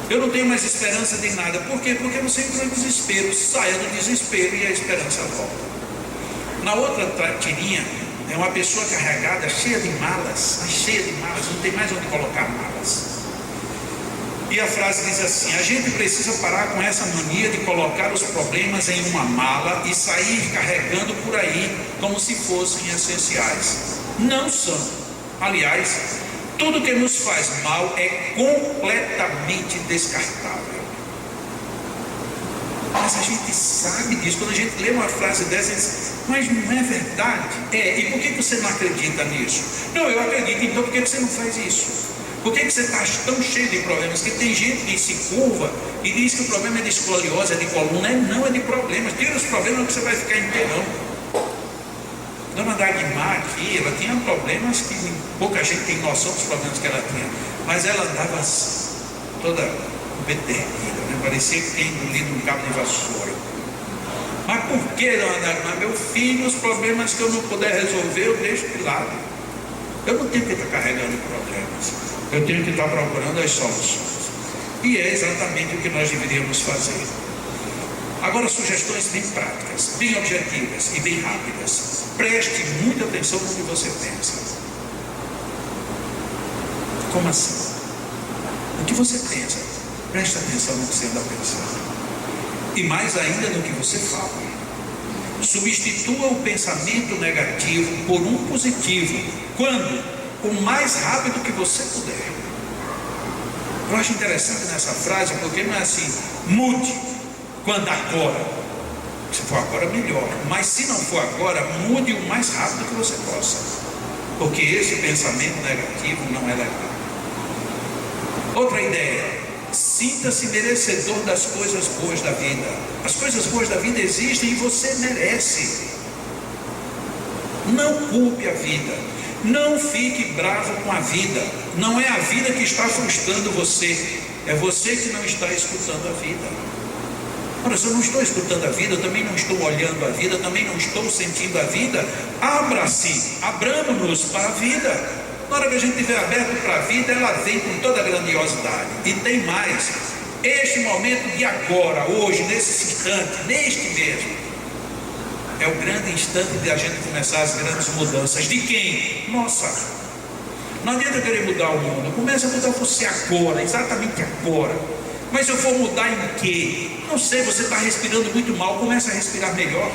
Eu não tenho mais esperança de nada. Por quê? Porque você entrou em desespero. Saia do desespero e a esperança volta. Na outra tirinha, é uma pessoa carregada, cheia de malas, não tem mais onde colocar malas. E a frase diz assim: a gente precisa parar com essa mania de colocar os problemas em uma mala e sair carregando por aí como se fossem essenciais. Não são. Aliás, tudo que nos faz mal é completamente descartável. Mas a gente sabe disso. Quando a gente lê uma frase dessa, diz: mas não é verdade? É, e por que você não acredita nisso? Não, eu acredito. Então por que você não faz isso? Por que você está tão cheio de problemas? Que tem gente que se curva e diz que o problema é de escoliose, é de coluna. Não, é de problemas. Tira os problemas que você vai ficar inteirão. Dona Dagmar aqui, ela tinha problemas que pouca gente tem noção dos problemas que ela tinha. Mas ela andava toda beterrida, né? Parecia que tinha engolido um cabo de vassoura. Mas por que, Dona Dagmar? Meu filho, os problemas que eu não puder resolver, eu deixo de lado. Eu não tenho que estar carregando problemas. Eu tenho que estar procurando as soluções. E é exatamente o que nós deveríamos fazer. Agora, sugestões bem práticas, bem objetivas e bem rápidas. Preste muita atenção no que você pensa. Como assim? O que você pensa? Preste atenção no que você anda pensando. E mais ainda no que você fala. Substitua o pensamento negativo por um positivo. Quando? O mais rápido que você puder. Eu acho interessante nessa frase, porque não é assim: mude quando agora. Se for agora, melhor. Mas se não for agora, mude o mais rápido que você possa. Porque esse pensamento negativo não é legal. Outra ideia: sinta-se merecedor das coisas boas da vida. As coisas boas da vida existem e você merece. Não culpe a vida. Não fique bravo com a vida. Não é a vida que está frustrando você. É você que não está escutando a vida. Ora, se eu não estou escutando a vida, eu também não estou olhando a vida, também não estou sentindo a vida. Abra-se, abramos-nos para a vida. Na hora que a gente estiver aberto para a vida, ela vem com toda a grandiosidade. E tem mais: este momento de agora, hoje, nesse instante, neste mesmo, é o grande instante de a gente começar as grandes mudanças. De quem? Nossa. Não adianta querer mudar o mundo. Comece a mudar você agora, exatamente agora. Mas eu vou mudar em quê? Não sei, você está respirando muito mal. Comece a respirar melhor.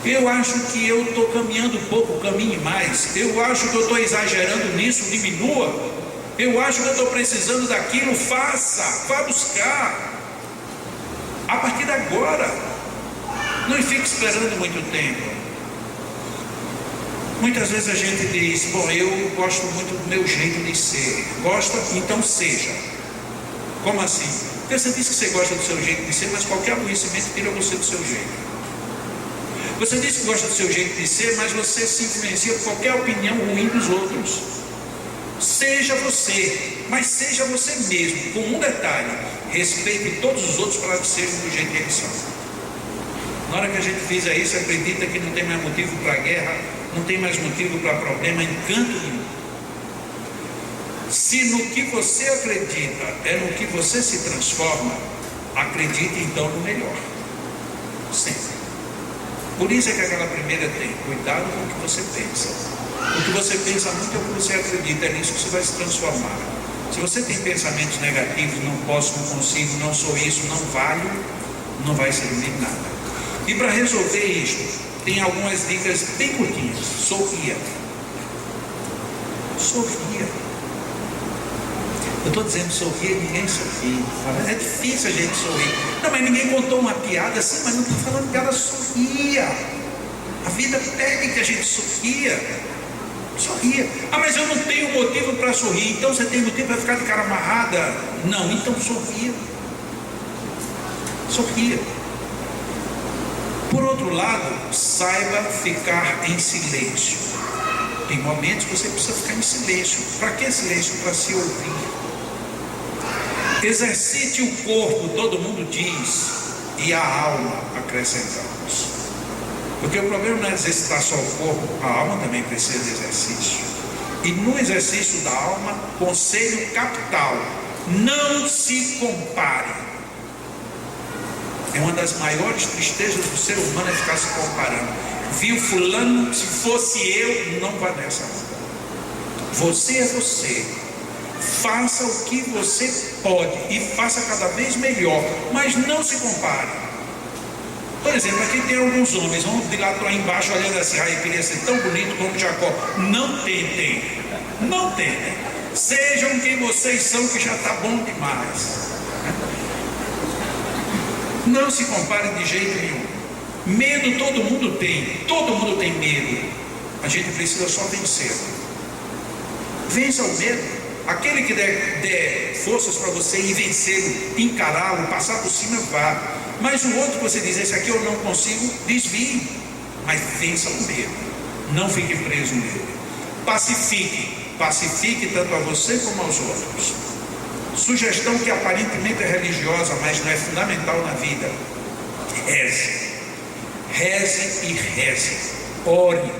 Eu acho que eu estou caminhando pouco, caminhe mais. Eu acho que eu estou exagerando nisso, diminua. Eu acho que eu estou precisando daquilo, faça, vá buscar. A partir de agora. Não fique esperando muito tempo. Muitas vezes a gente diz: bom, eu gosto muito do meu jeito de ser. Gosta? Então seja. Como assim? Porque você diz que você gosta do seu jeito de ser, mas qualquer aborrecimento tira você do seu jeito. Você diz que gosta do seu jeito de ser, mas você se influencia por qualquer opinião ruim dos outros. Seja você, mas seja você mesmo, com um detalhe: respeite todos os outros para que sejam do jeito que eles são. Na hora que a gente fizer isso, acredita que não tem mais motivo para guerra, não tem mais motivo para problema em canto nenhum. Se no que você acredita é no que você se transforma, acredite então no melhor. Sempre. Por isso é que aquela primeira tem: cuidado com o que você pensa. O que você pensa muito é o que você acredita, é nisso que você vai se transformar. Se você tem pensamentos negativos: não posso, não consigo, não sou isso, não valho, não vai servir nada. E para resolver isso, tem algumas dicas bem curtinhas. Sorria. Sorria. Eu estou dizendo sorria, ninguém sorri. É difícil a gente sorrir. Não, mas ninguém contou uma piada assim, mas não está falando piada, sorria. A vida pede que a gente sorria. Sorria. Ah, mas eu não tenho motivo para sorrir. Então você tem motivo para ficar de cara amarrada? Não, então sorria. Sorria. Por outro lado, saiba ficar em silêncio. Tem momentos que você precisa ficar em silêncio. Para que silêncio? Para se ouvir. Exercite o corpo, todo mundo diz, e a alma, acrescentamos. Porque o problema não é exercitar só o corpo, a alma também precisa de exercício. E no exercício da alma, conselho capital: não se compare. É uma das maiores tristezas do ser humano, é ficar se comparando. Viu fulano, se fosse eu, não vá nessa. Você é você. Faça o que você pode e faça cada vez melhor, mas não se compare. Por exemplo, aqui tem alguns homens, vamos de lá para embaixo olhando assim: eu queria ser tão bonito como Jacó. Não tentem, não tentem. Sejam quem vocês são, que já está bom demais. Não se compare de jeito nenhum. Medo todo mundo tem medo. A gente precisa só vencer. Vença o medo. Aquele que der forças para você ir vencê-lo, encará-lo, passar por cima, vá. Mas o outro que você diz: esse aqui eu não consigo, desvie. Mas vença o medo. Não fique preso nele. Pacifique tanto a você como aos outros. Sugestão que aparentemente é religiosa, mas não é fundamental na vida: reze. Reze e reze. Ore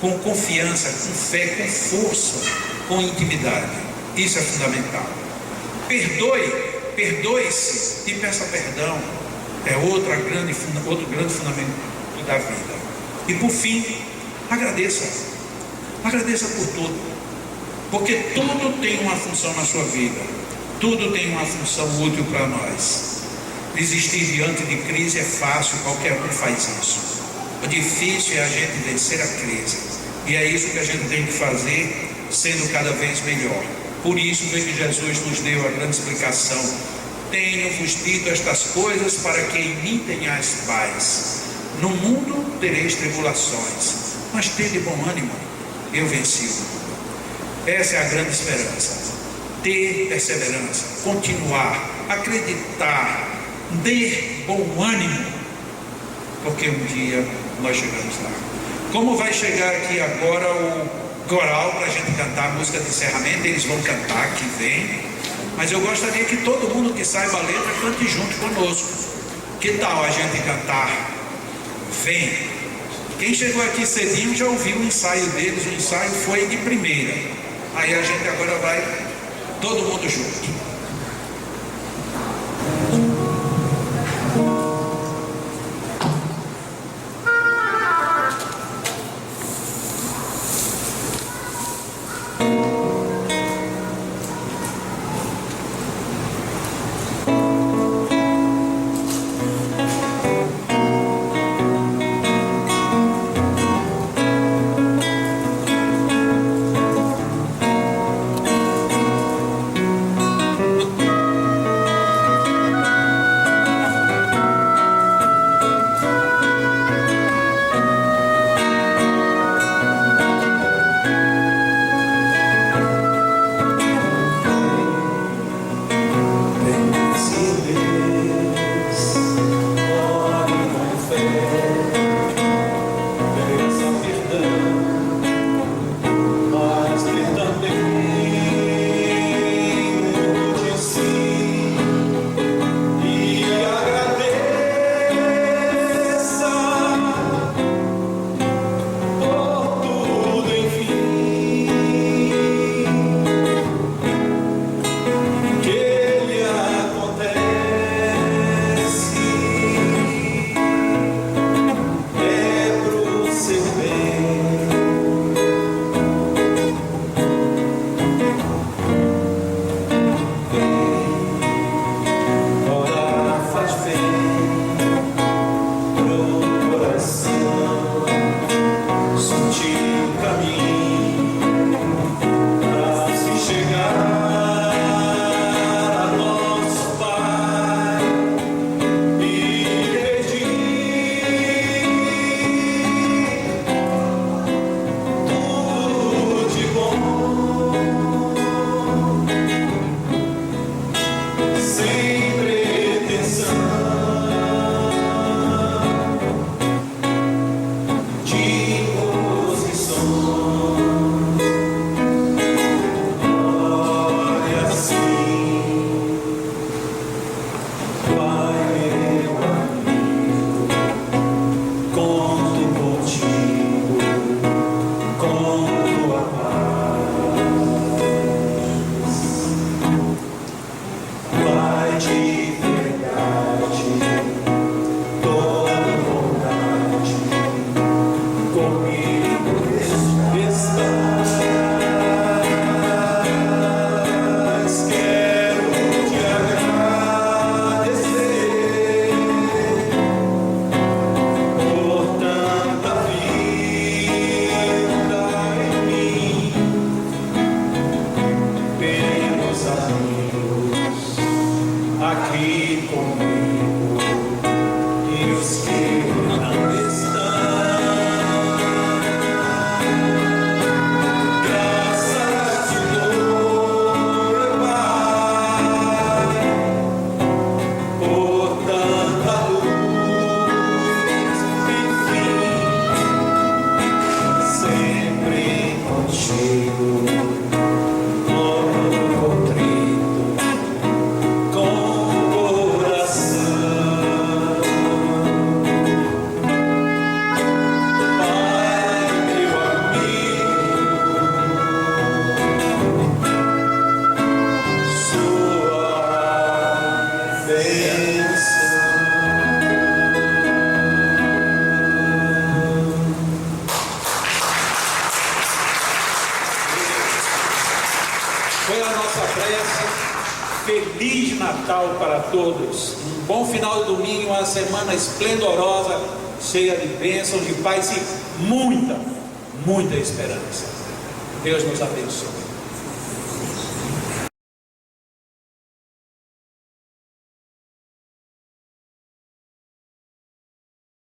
com confiança, com fé, com força, com intimidade. Isso é fundamental. Perdoe-se e peça perdão. É outro grande fundamento da vida. E por fim, agradeça. Agradeça por tudo. Porque tudo tem uma função na sua vida. Tudo tem uma função útil para nós. Desistir diante de crise é fácil, qualquer um faz isso. O difícil é a gente vencer a crise. E é isso que a gente tem que fazer, sendo cada vez melhor. Por isso é que Jesus nos deu a grande explicação: tenho-vos dito estas coisas para que em mim tenhais paz. No mundo tereis tribulações, mas tende bom ânimo, eu venci o mundo. Essa é a grande esperança. Ter perseverança, continuar, acreditar, ter bom ânimo, porque um dia nós chegamos lá. Como vai chegar aqui agora o coral para a gente cantar a música de encerramento? Eles vão cantar, que vem. Mas eu gostaria que todo mundo que saiba a letra cante junto conosco. Que tal a gente cantar Vem? Quem chegou aqui cedinho já ouviu o ensaio deles. O ensaio foi de primeira. Aí a gente agora vai todo mundo junto. os que não estão. Graças te dou, meu Pai, por tanta luz, enfim, sempre contigo. Foi a nossa prece. Feliz Natal para todos. Um bom final de domingo, uma semana esplendorosa, cheia de bênçãos, de paz e muita esperança. Deus nos abençoe.